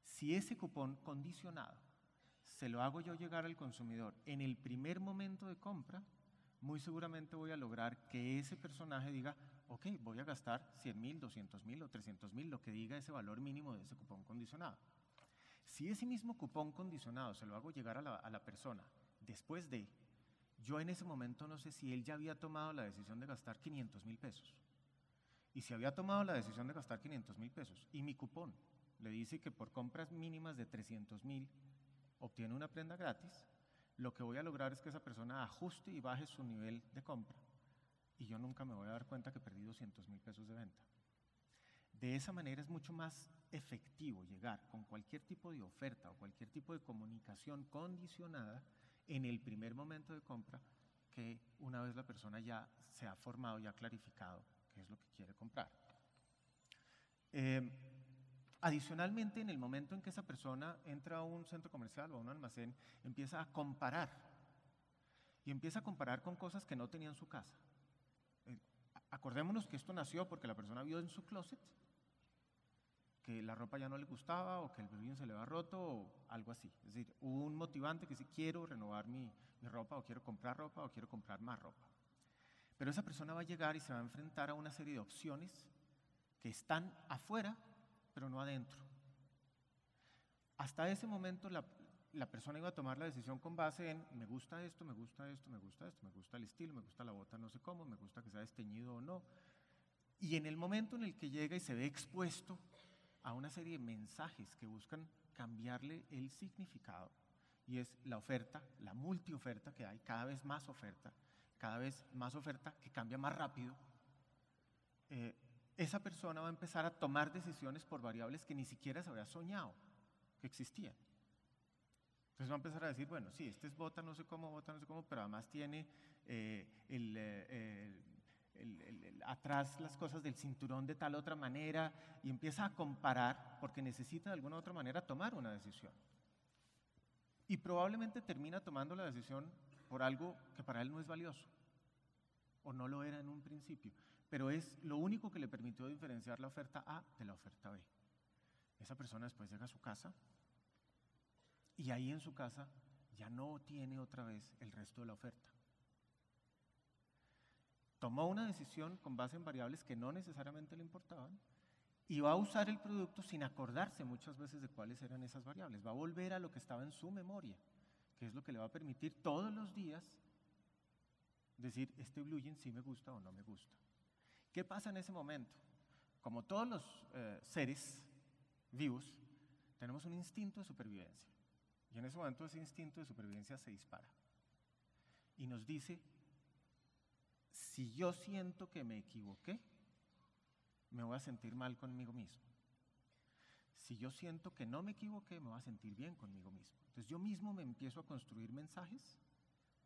Si ese cupón condicionado se lo hago yo llegar al consumidor en el primer momento de compra, muy seguramente voy a lograr que ese personaje diga, ok, voy a gastar 100,000, 200,000 o 300,000, lo que diga ese valor mínimo de ese cupón condicionado. Si ese mismo cupón condicionado se lo hago llegar a la persona después de, yo en ese momento no sé si él ya había tomado la decisión de gastar 500,000 pesos. Y si había tomado la decisión de gastar 500,000 pesos y mi cupón le dice que por compras mínimas de 300,000 obtiene una prenda gratis, lo que voy a lograr es que esa persona ajuste y baje su nivel de compra. Y yo nunca me voy a dar cuenta que perdí 200,000 pesos de venta. De esa manera es mucho más efectivo llegar con cualquier tipo de oferta o cualquier tipo de comunicación condicionada en el primer momento de compra que una vez la persona ya se ha formado, ya ha clarificado qué es lo que quiere comprar. Adicionalmente, en el momento en que esa persona entra a un centro comercial o a un almacén, empieza a comparar. Y empieza a comparar con cosas que no tenía en su casa. Acordémonos que esto nació porque la persona vio en su closet que la ropa ya no le gustaba o que el brillo se le había roto o algo así. Es decir, hubo un motivante que dice, quiero renovar mi ropa o quiero comprar más ropa. Pero esa persona va a llegar y se va a enfrentar a una serie de opciones que están afuera, pero no adentro. Hasta ese momento la persona iba a tomar la decisión con base en me gusta esto, me gusta esto, me gusta esto, me gusta el estilo, me gusta la bota no sé cómo, me gusta que sea desteñido o no. Y en el momento en el que llega y se ve expuesto a una serie de mensajes que buscan cambiarle el significado, y es la oferta, la multioferta que hay, cada vez más oferta que cambia más rápido, esa persona va a empezar a tomar decisiones por variables que ni siquiera se había soñado que existían. Entonces va a empezar a decir, bueno, sí, este es bota no sé cómo, pero además tiene el atrás las cosas del cinturón de tal otra manera y empieza a comparar porque necesita de alguna otra manera tomar una decisión. Y probablemente termina tomando la decisión por algo que para él no es valioso o no lo era en un principio, pero es lo único que le permitió diferenciar la oferta A de la oferta B. Esa persona después llega a su casa y ahí en su casa ya no tiene otra vez el resto de la oferta. Tomó una decisión con base en variables que no necesariamente le importaban y va a usar el producto sin acordarse muchas veces de cuáles eran esas variables. Va a volver a lo que estaba en su memoria, que es lo que le va a permitir todos los días decir, este Blue Jean sí me gusta o no me gusta. ¿Qué pasa en ese momento? Como todos los seres vivos, tenemos un instinto de supervivencia. Y en ese momento ese instinto de supervivencia se dispara. Y nos dice, si yo siento que me equivoqué, me voy a sentir mal conmigo mismo. Si yo siento que no me equivoqué, me voy a sentir bien conmigo mismo. Entonces yo mismo me empiezo a construir mensajes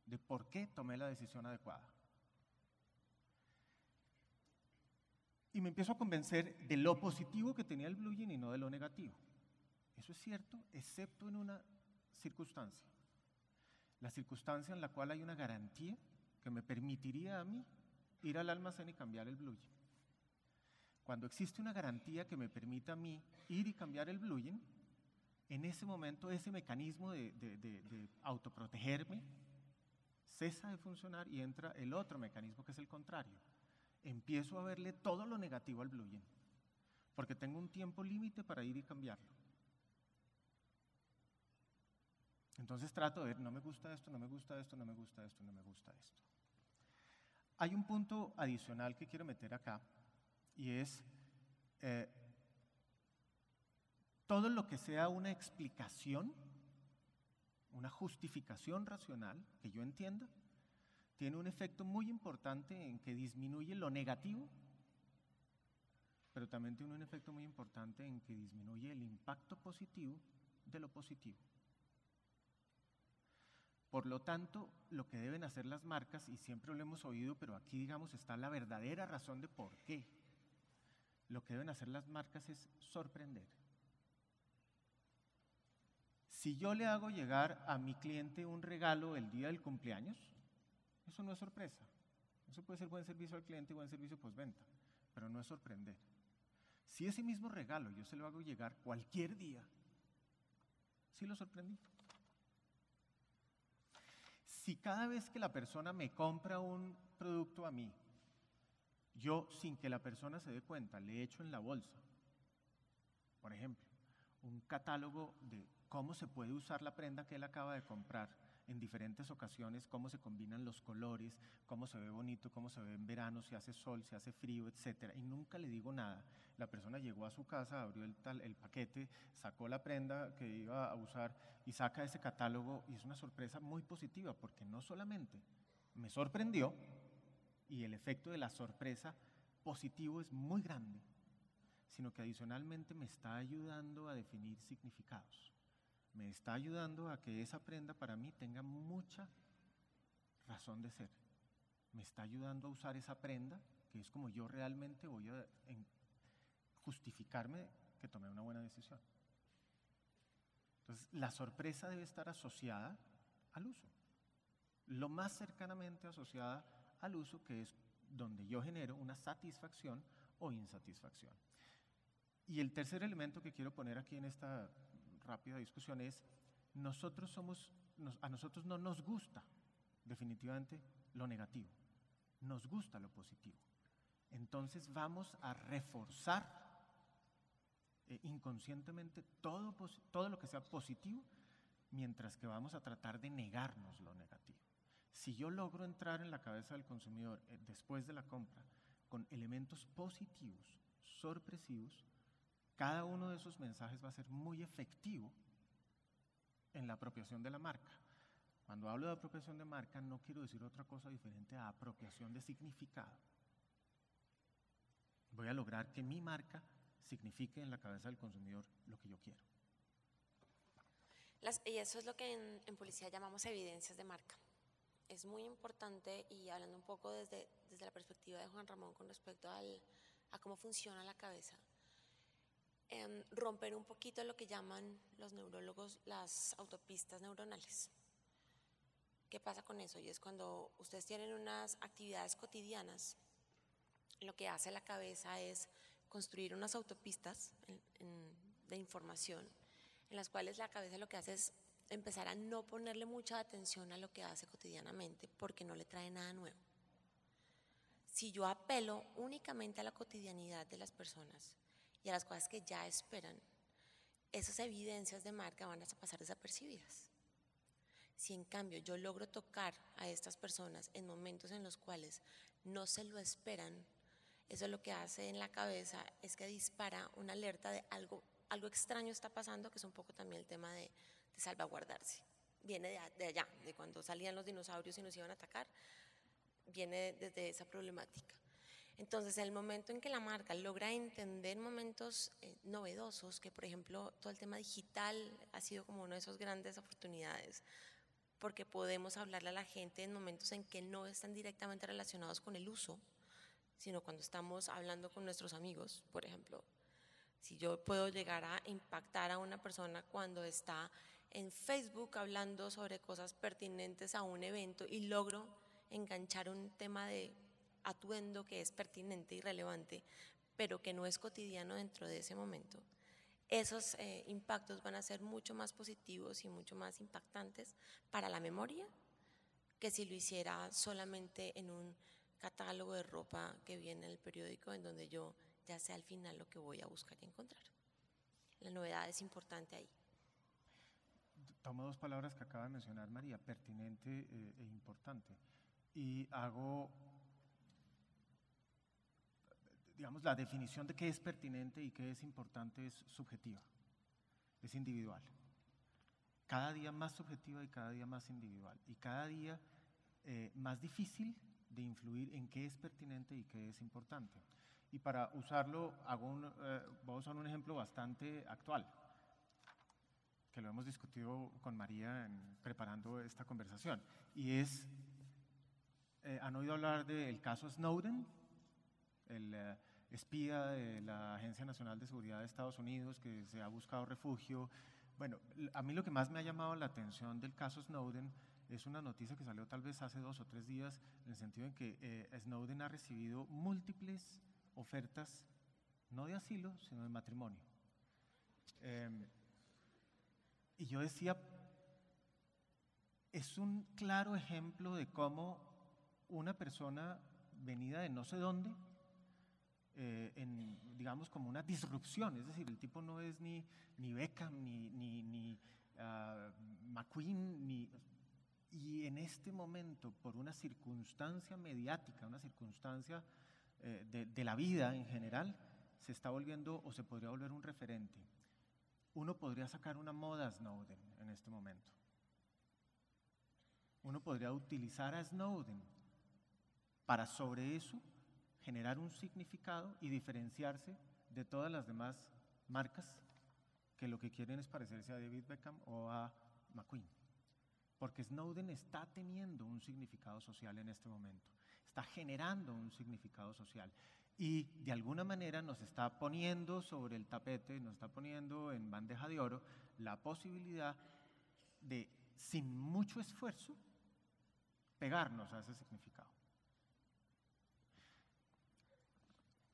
de por qué tomé la decisión adecuada. Y me empiezo a convencer de lo positivo que tenía el Blue Jean y no de lo negativo. Eso es cierto, excepto en una circunstancia. La circunstancia en la cual hay una garantía que me permitiría a mí ir al almacén y cambiar el Blue Jean. Cuando existe una garantía que me permita a mí ir y cambiar el Blue Jean, en ese momento ese mecanismo de autoprotegerme cesa de funcionar y entra el otro mecanismo que es el contrario. Empiezo a verle todo lo negativo al Blue Jean, porque tengo un tiempo límite para ir y cambiarlo. Entonces trato de ver, no me gusta esto, no me gusta esto, no me gusta esto, no me gusta esto. Hay un punto adicional que quiero meter acá, y es todo lo que sea una explicación, una justificación racional, que yo entienda, tiene un efecto muy importante en que disminuye lo negativo, pero también tiene un efecto muy importante en que disminuye el impacto positivo de lo positivo. Por lo tanto, lo que deben hacer las marcas, y siempre lo hemos oído, pero aquí digamos está la verdadera razón de por qué, lo que deben hacer las marcas es sorprender. Si yo le hago llegar a mi cliente un regalo el día del cumpleaños, eso no es sorpresa. Eso puede ser buen servicio al cliente y buen servicio postventa, pero no es sorprender. Si ese mismo regalo yo se lo hago llegar cualquier día, sí lo sorprendí. Si cada vez que la persona me compra un producto a mí, yo sin que la persona se dé cuenta le echo en la bolsa, por ejemplo, un catálogo de cómo se puede usar la prenda que él acaba de comprar en diferentes ocasiones, cómo se combinan los colores, cómo se ve bonito, cómo se ve en verano, si hace sol, si hace frío, etc. Y nunca le digo nada. La persona llegó a su casa, abrió el paquete, sacó la prenda que iba a usar y saca ese catálogo y es una sorpresa muy positiva porque no solamente me sorprendió y el efecto de la sorpresa positivo es muy grande, sino que adicionalmente me está ayudando a definir significados. Me está ayudando a que esa prenda para mí tenga mucha razón de ser. Me está ayudando a usar esa prenda, que es como yo realmente voy a justificarme que tomé una buena decisión. Entonces, la sorpresa debe estar asociada al uso. Lo más cercanamente asociada al uso, que es donde yo genero una satisfacción o insatisfacción. Y el tercer elemento que quiero poner aquí en esta rápida discusión es, a nosotros no nos gusta definitivamente lo negativo, nos gusta lo positivo. Entonces vamos a reforzar inconscientemente todo lo que sea positivo, mientras que vamos a tratar de negarnos lo negativo. Si yo logro entrar en la cabeza del consumidor después de la compra con elementos positivos, sorpresivos, cada uno de esos mensajes va a ser muy efectivo en la apropiación de la marca. Cuando hablo de apropiación de marca, no quiero decir otra cosa diferente a apropiación de significado. Voy a lograr que mi marca signifique en la cabeza del consumidor lo que yo quiero. Y eso es lo que en publicidad llamamos evidencias de marca. es muy importante, y hablando un poco desde la perspectiva de Juan Ramón con respecto a cómo funciona la cabeza, romper un poquito lo que llaman los neurólogos las autopistas neuronales. ¿Qué pasa con eso? Y es cuando ustedes tienen unas actividades cotidianas, lo que hace la cabeza es construir unas autopistas de información, en las cuales la cabeza lo que hace es empezar a no ponerle mucha atención a lo que hace cotidianamente porque no le trae nada nuevo. Si yo apelo únicamente a la cotidianidad de las personas y a las cosas que ya esperan, esas evidencias de marca van a pasar desapercibidas. Si en cambio yo logro tocar a estas personas en momentos en los cuales no se lo esperan, eso lo que hace en la cabeza es que dispara una alerta de algo extraño está pasando, que es un poco también el tema de salvaguardarse. Viene de allá, de cuando salían los dinosaurios y nos iban a atacar, viene desde esa problemática. Entonces, en el momento en que la marca logra entender momentos novedosos, que por ejemplo todo el tema digital ha sido como una de esas grandes oportunidades, porque podemos hablarle a la gente en momentos en que no están directamente relacionados con el uso, sino cuando estamos hablando con nuestros amigos, por ejemplo. Si yo puedo llegar a impactar a una persona cuando está en Facebook hablando sobre cosas pertinentes a un evento y logro enganchar un tema de atuendo que es pertinente y relevante, pero que no es cotidiano dentro de ese momento, esos impactos van a ser mucho más positivos y mucho más impactantes para la memoria que si lo hiciera solamente en un catálogo de ropa que viene en el periódico, en donde yo ya sé al final lo que voy a buscar y encontrar. La novedad es importante ahí. Tomo dos palabras que acaba de mencionar María, pertinente e importante, y hago, digamos, la definición de qué es pertinente y qué es importante es subjetiva, es individual. Cada día más subjetiva y cada día más individual, y cada día más difícil de influir en qué es pertinente y qué es importante. Y para usarlo, voy a usar un ejemplo bastante actual, que lo hemos discutido con María preparando esta conversación, y es, ¿han oído hablar del caso Snowden? El espía de la Agencia Nacional de Seguridad de Estados Unidos que se ha buscado refugio. Bueno, a mí lo que más me ha llamado la atención del caso Snowden es una noticia que salió tal vez hace 2 o 3 días, en el sentido en que Snowden ha recibido múltiples ofertas, no de asilo, sino de matrimonio. Y yo decía, es un claro ejemplo de cómo una persona venida de no sé dónde, digamos como una disrupción, es decir, el tipo no es ni Beckham, ni McQueen, y en este momento, por una circunstancia mediática, una circunstancia de la vida en general, se está volviendo o se podría volver un referente. Uno podría sacar una moda a Snowden en este momento. Uno podría utilizar a Snowden para sobre eso generar un significado y diferenciarse de todas las demás marcas que lo que quieren es parecerse a David Beckham o a McQueen. Porque Snowden está teniendo un significado social en este momento, está generando un significado social y de alguna manera nos está poniendo sobre el tapete, nos está poniendo en bandeja de oro la posibilidad de, sin mucho esfuerzo, pegarnos a ese significado.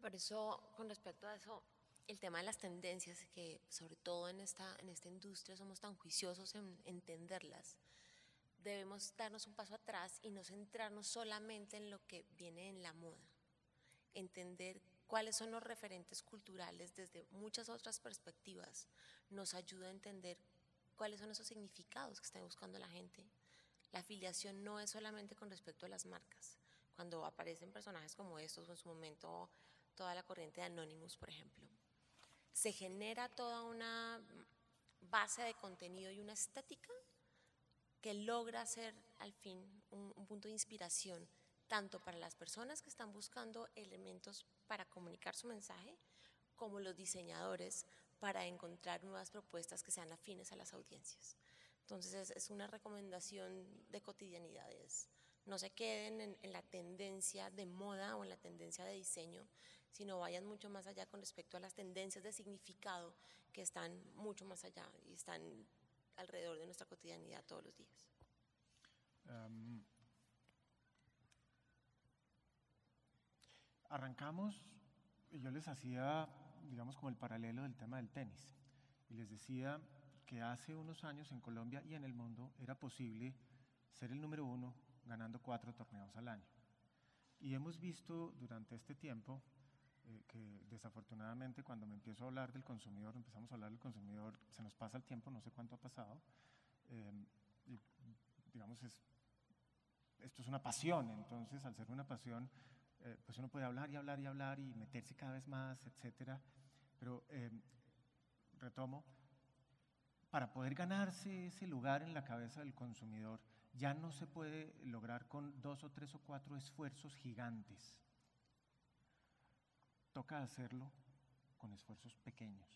Por eso, con respecto a eso, el tema de las tendencias, que sobre todo en esta industria somos tan juiciosos en entenderlas, debemos darnos un paso atrás y no centrarnos solamente en lo que viene en la moda. Entender cuáles son los referentes culturales desde muchas otras perspectivas nos ayuda a entender cuáles son esos significados que está buscando la gente. La afiliación no es solamente con respecto a las marcas. Cuando aparecen personajes como estos, o en su momento toda la corriente de Anonymous, por ejemplo, se genera toda una base de contenido y una estética que logra ser al fin un punto de inspiración tanto para las personas que están buscando elementos para comunicar su mensaje, como los diseñadores para encontrar nuevas propuestas que sean afines a las audiencias. Entonces es una recomendación de cotidianidades. no se queden en la tendencia de moda o en la tendencia de diseño, sino vayan mucho más allá con respecto a las tendencias de significado que están mucho más allá y están alrededor de nuestra cotidianidad todos los días. Arrancamos y yo les hacía, digamos, como el paralelo del tema del tenis. Y les decía que hace unos años en Colombia y en el mundo era posible ser el número 1 ganando 4 torneos al año. Y hemos visto durante este tiempo que desafortunadamente cuando me empiezo a hablar del consumidor, empezamos a hablar del consumidor, se nos pasa el tiempo, no sé cuánto ha pasado. Y, digamos, esto es una pasión, entonces al ser una pasión, pues uno puede hablar y hablar y hablar y meterse cada vez más, etcétera. Pero retomo, para poder ganarse ese lugar en la cabeza del consumidor, ya no se puede lograr con 2 o 3 o 4 esfuerzos gigantes. Toca hacerlo con esfuerzos pequeños.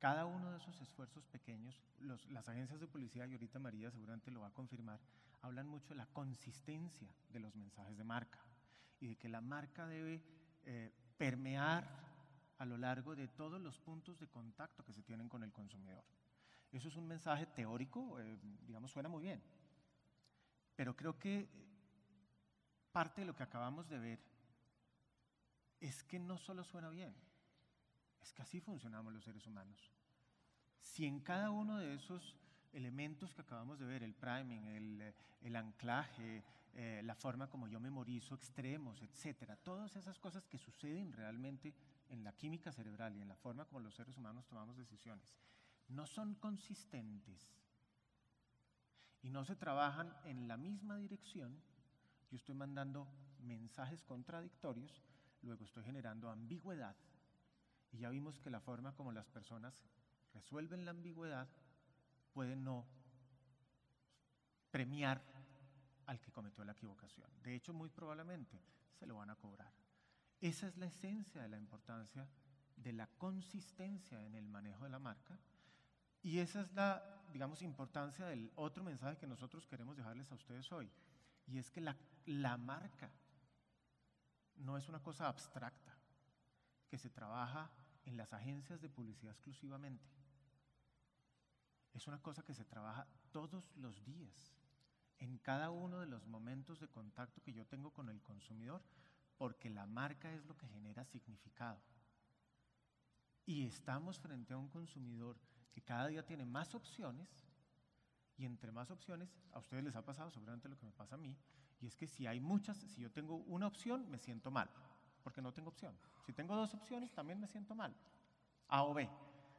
Cada uno de esos esfuerzos pequeños, las agencias de publicidad, y ahorita María seguramente lo va a confirmar, hablan mucho de la consistencia de los mensajes de marca y de que la marca debe permear a lo largo de todos los puntos de contacto que se tienen con el consumidor. Eso es un mensaje teórico, digamos, suena muy bien, pero creo que parte de lo que acabamos de ver es que no solo suena bien, es que así funcionamos los seres humanos. Si en cada uno de esos elementos que acabamos de ver, el priming, el anclaje, la forma como yo memorizo extremos, etcétera, todas esas cosas que suceden realmente en la química cerebral y en la forma como los seres humanos tomamos decisiones, no son consistentes y no se trabajan en la misma dirección, yo estoy mandando mensajes contradictorios, luego estoy generando ambigüedad y ya vimos que la forma como las personas resuelven la ambigüedad puede no premiar al que cometió la equivocación. De hecho, muy probablemente se lo van a cobrar. Esa es la esencia de la importancia de la consistencia en el manejo de la marca y esa es la, digamos, importancia del otro mensaje que nosotros queremos dejarles a ustedes hoy, y es que la marca no es una cosa abstracta que se trabaja en las agencias de publicidad exclusivamente. Es una cosa que se trabaja todos los días, en cada uno de los momentos de contacto que yo tengo con el consumidor, porque la marca es lo que genera significado. Y estamos frente a un consumidor que cada día tiene más opciones, y entre más opciones, a ustedes les ha pasado seguramente lo que me pasa a mí, y es que si hay muchas, si yo tengo una opción, me siento mal, porque no tengo opción. Si tengo 2 opciones, también me siento mal, A o B.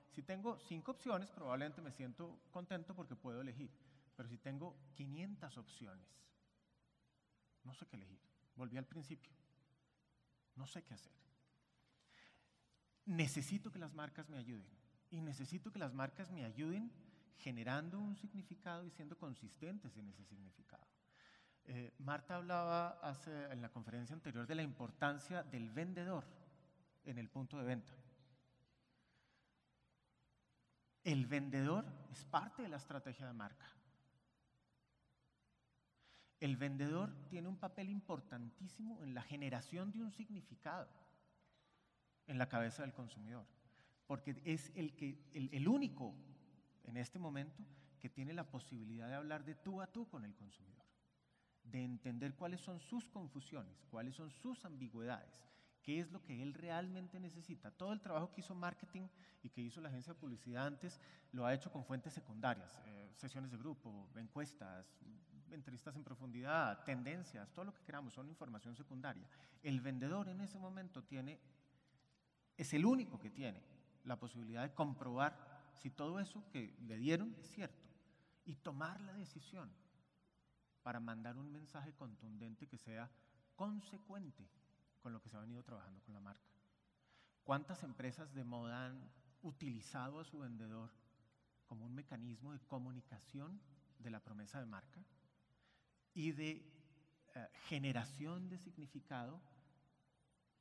Si tengo 5 opciones, probablemente me siento contento porque puedo elegir. Pero si tengo 500 opciones, no sé qué elegir. Volví al principio. No sé qué hacer. Necesito que las marcas me ayuden. Y necesito que las marcas me ayuden generando un significado y siendo consistentes en ese significado. Marta hablaba en la conferencia anterior de la importancia del vendedor en el punto de venta. El vendedor es parte de la estrategia de marca. El vendedor tiene un papel importantísimo en la generación de un significado en la cabeza del consumidor, porque es el único en este momento que tiene la posibilidad de hablar de tú a tú con el consumidor, de entender cuáles son sus confusiones, cuáles son sus ambigüedades, qué es lo que él realmente necesita. Todo el trabajo que hizo marketing y que hizo la agencia de publicidad antes lo ha hecho con fuentes secundarias, sesiones de grupo, encuestas, entrevistas en profundidad, tendencias, todo lo que queramos, son información secundaria. El vendedor en ese momento es el único que tiene la posibilidad de comprobar si todo eso que le dieron es cierto y tomar la decisión para mandar un mensaje contundente que sea consecuente con lo que se ha venido trabajando con la marca. ¿Cuántas empresas de moda han utilizado a su vendedor como un mecanismo de comunicación de la promesa de marca y de generación de significado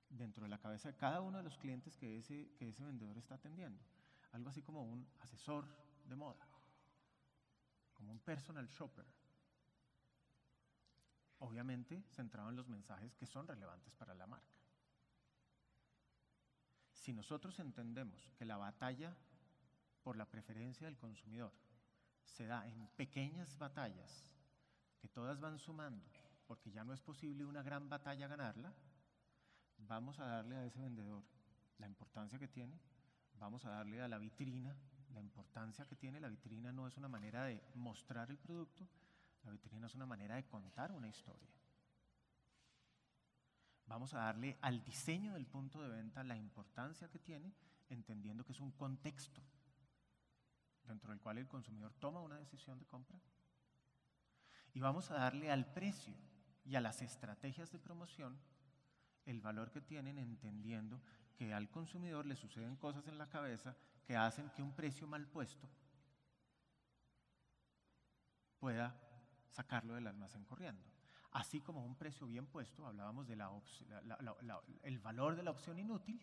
dentro de la cabeza de cada uno de los clientes que ese vendedor está atendiendo? Algo así como un asesor de moda, como un personal shopper. obviamente centrado en los mensajes que son relevantes para la marca. Si nosotros entendemos que la batalla por la preferencia del consumidor se da en pequeñas batallas que todas van sumando, porque ya no es posible una gran batalla ganarla, vamos a darle a ese vendedor la importancia que tiene, vamos a darle a la vitrina la importancia que tiene. La vitrina no es una manera de mostrar el producto, la vitrina es una manera de contar una historia. Vamos a darle al diseño del punto de venta la importancia que tiene, entendiendo que es un contexto dentro del cual el consumidor toma una decisión de compra. Y vamos a darle al precio y a las estrategias de promoción el valor que tienen, entendiendo que al consumidor le suceden cosas en la cabeza que hacen que un precio mal puesto pueda sacarlo del almacén corriendo. Así como un precio bien puesto, hablábamos de el valor de la opción inútil,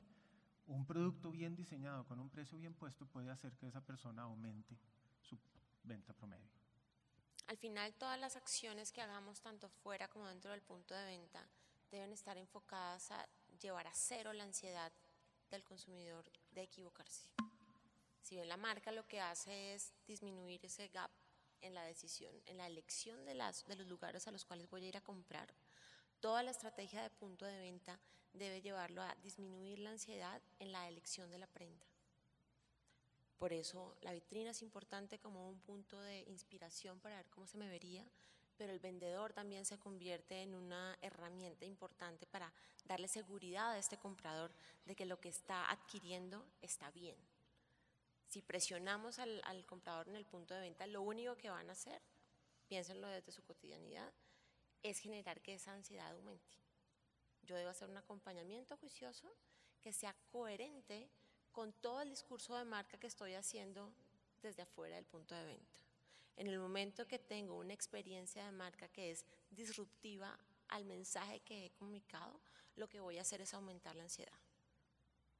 un producto bien diseñado con un precio bien puesto puede hacer que esa persona aumente su venta promedio. Al final, todas las acciones que hagamos, tanto fuera como dentro del punto de venta, deben estar enfocadas a llevar a cero la ansiedad del consumidor de equivocarse. Si bien la marca lo que hace es disminuir ese gap en la decisión, en la elección de los lugares a los cuales voy a ir a comprar, toda la estrategia de punto de venta debe llevarlo a disminuir la ansiedad en la elección de la prenda. Por eso la vitrina es importante como un punto de inspiración para ver cómo se me vería, pero el vendedor también se convierte en una herramienta importante para darle seguridad a este comprador de que lo que está adquiriendo está bien. Si presionamos al comprador en el punto de venta, lo único que van a hacer, piénsenlo desde su cotidianidad, es generar que esa ansiedad aumente. Yo debo hacer un acompañamiento juicioso que sea coherente con todo el discurso de marca que estoy haciendo desde afuera del punto de venta. En el momento que tengo una experiencia de marca que es disruptiva al mensaje que he comunicado, lo que voy a hacer es aumentar la ansiedad.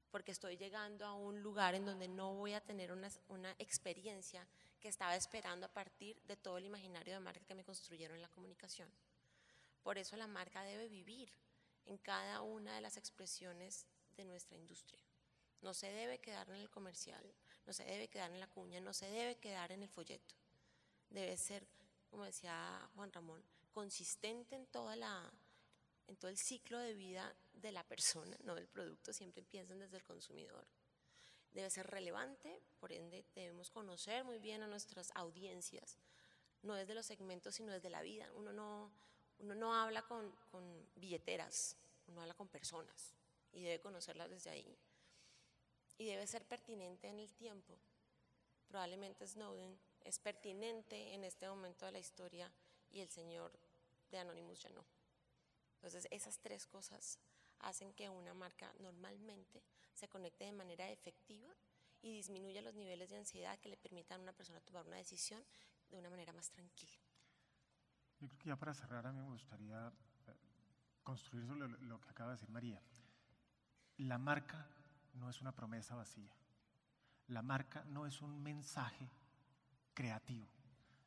Porque estoy llegando a un lugar en donde no voy a tener una experiencia que estaba esperando a partir de todo el imaginario de marca que me construyeron en la comunicación. Por eso la marca debe vivir en cada una de las expresiones de nuestra industria. No se debe quedar en el comercial, no se debe quedar en la cuña, no se debe quedar en el folleto. Debe ser, como decía Juan Ramón, consistente en todo el ciclo de vida de la persona, no del producto, siempre piensen desde el consumidor. Debe ser relevante, por ende debemos conocer muy bien a nuestras audiencias, no desde los segmentos, sino desde la vida. Uno no habla con billeteras, uno habla con personas y debe conocerlas desde ahí. Y debe ser pertinente en el tiempo. Probablemente Snowden es pertinente en este momento de la historia y el señor de Anonymous ya no. Entonces esas tres cosas hacen que una marca normalmente se conecte de manera efectiva y disminuya los niveles de ansiedad que le permitan a una persona tomar una decisión de una manera más tranquila. Yo creo que ya para cerrar a mí me gustaría construir sobre lo que acaba de decir María. La marca no es una promesa vacía. La marca no es un mensaje creativo.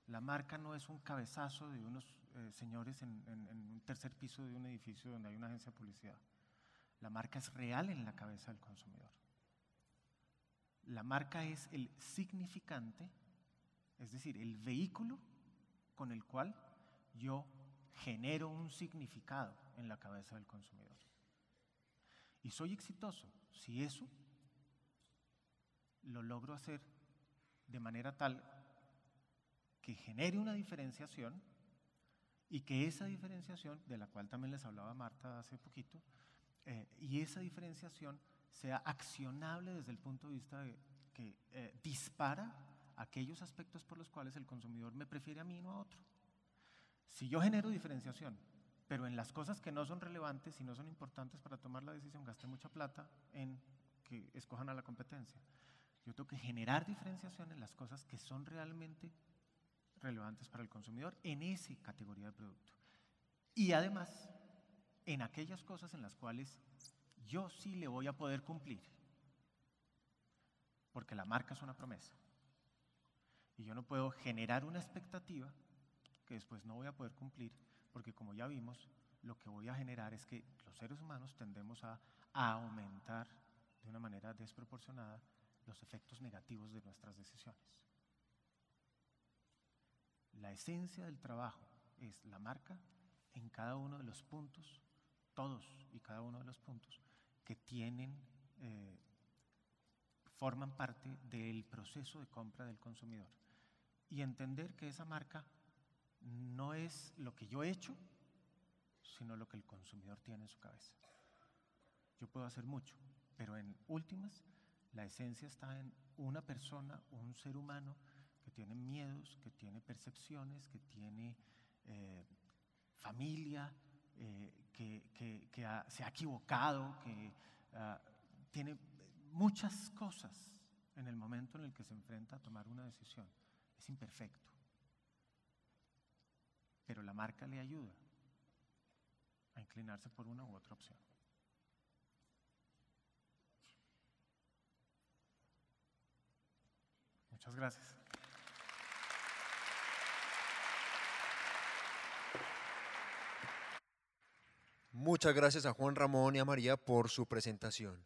La marca no es un cabezazo de unos señores en un tercer piso de un edificio donde hay una agencia de publicidad. La marca es real en la cabeza del consumidor. La marca es el significante, es decir, el vehículo con el cual yo genero un significado en la cabeza del consumidor. Y soy exitoso si eso lo logro hacer de manera tal que genere una diferenciación y que esa diferenciación, de la cual también les hablaba Marta hace poquito, y esa diferenciación sea accionable desde el punto de vista de que dispara aquellos aspectos por los cuales el consumidor me prefiere a mí y no a otro. Si yo genero diferenciación, pero en las cosas que no son relevantes y no son importantes para tomar la decisión, gasté mucha plata en que escojan a la competencia. Yo tengo que generar diferenciación en las cosas que son realmente relevantes para el consumidor en esa categoría de producto. Y además, en aquellas cosas en las cuales yo sí le voy a poder cumplir, porque la marca es una promesa. Y yo no puedo generar una expectativa que después no voy a poder cumplir porque como ya vimos, lo que voy a generar es que los seres humanos tendemos a aumentar de una manera desproporcionada los efectos negativos de nuestras decisiones. La esencia del trabajo es la marca en cada uno de los puntos, todos y cada uno de los puntos que forman parte del proceso de compra del consumidor. Y entender que esa marca no es lo que yo he hecho, sino lo que el consumidor tiene en su cabeza. Yo puedo hacer mucho, pero en últimas, la esencia está en una persona, un ser humano que tiene miedos, que tiene percepciones, que tiene familia, que se ha equivocado, que tiene muchas cosas en el momento en el que se enfrenta a tomar una decisión. Es imperfecto, pero la marca le ayuda a inclinarse por una u otra opción. Muchas gracias. Muchas gracias a Juan Ramón y a María por su presentación.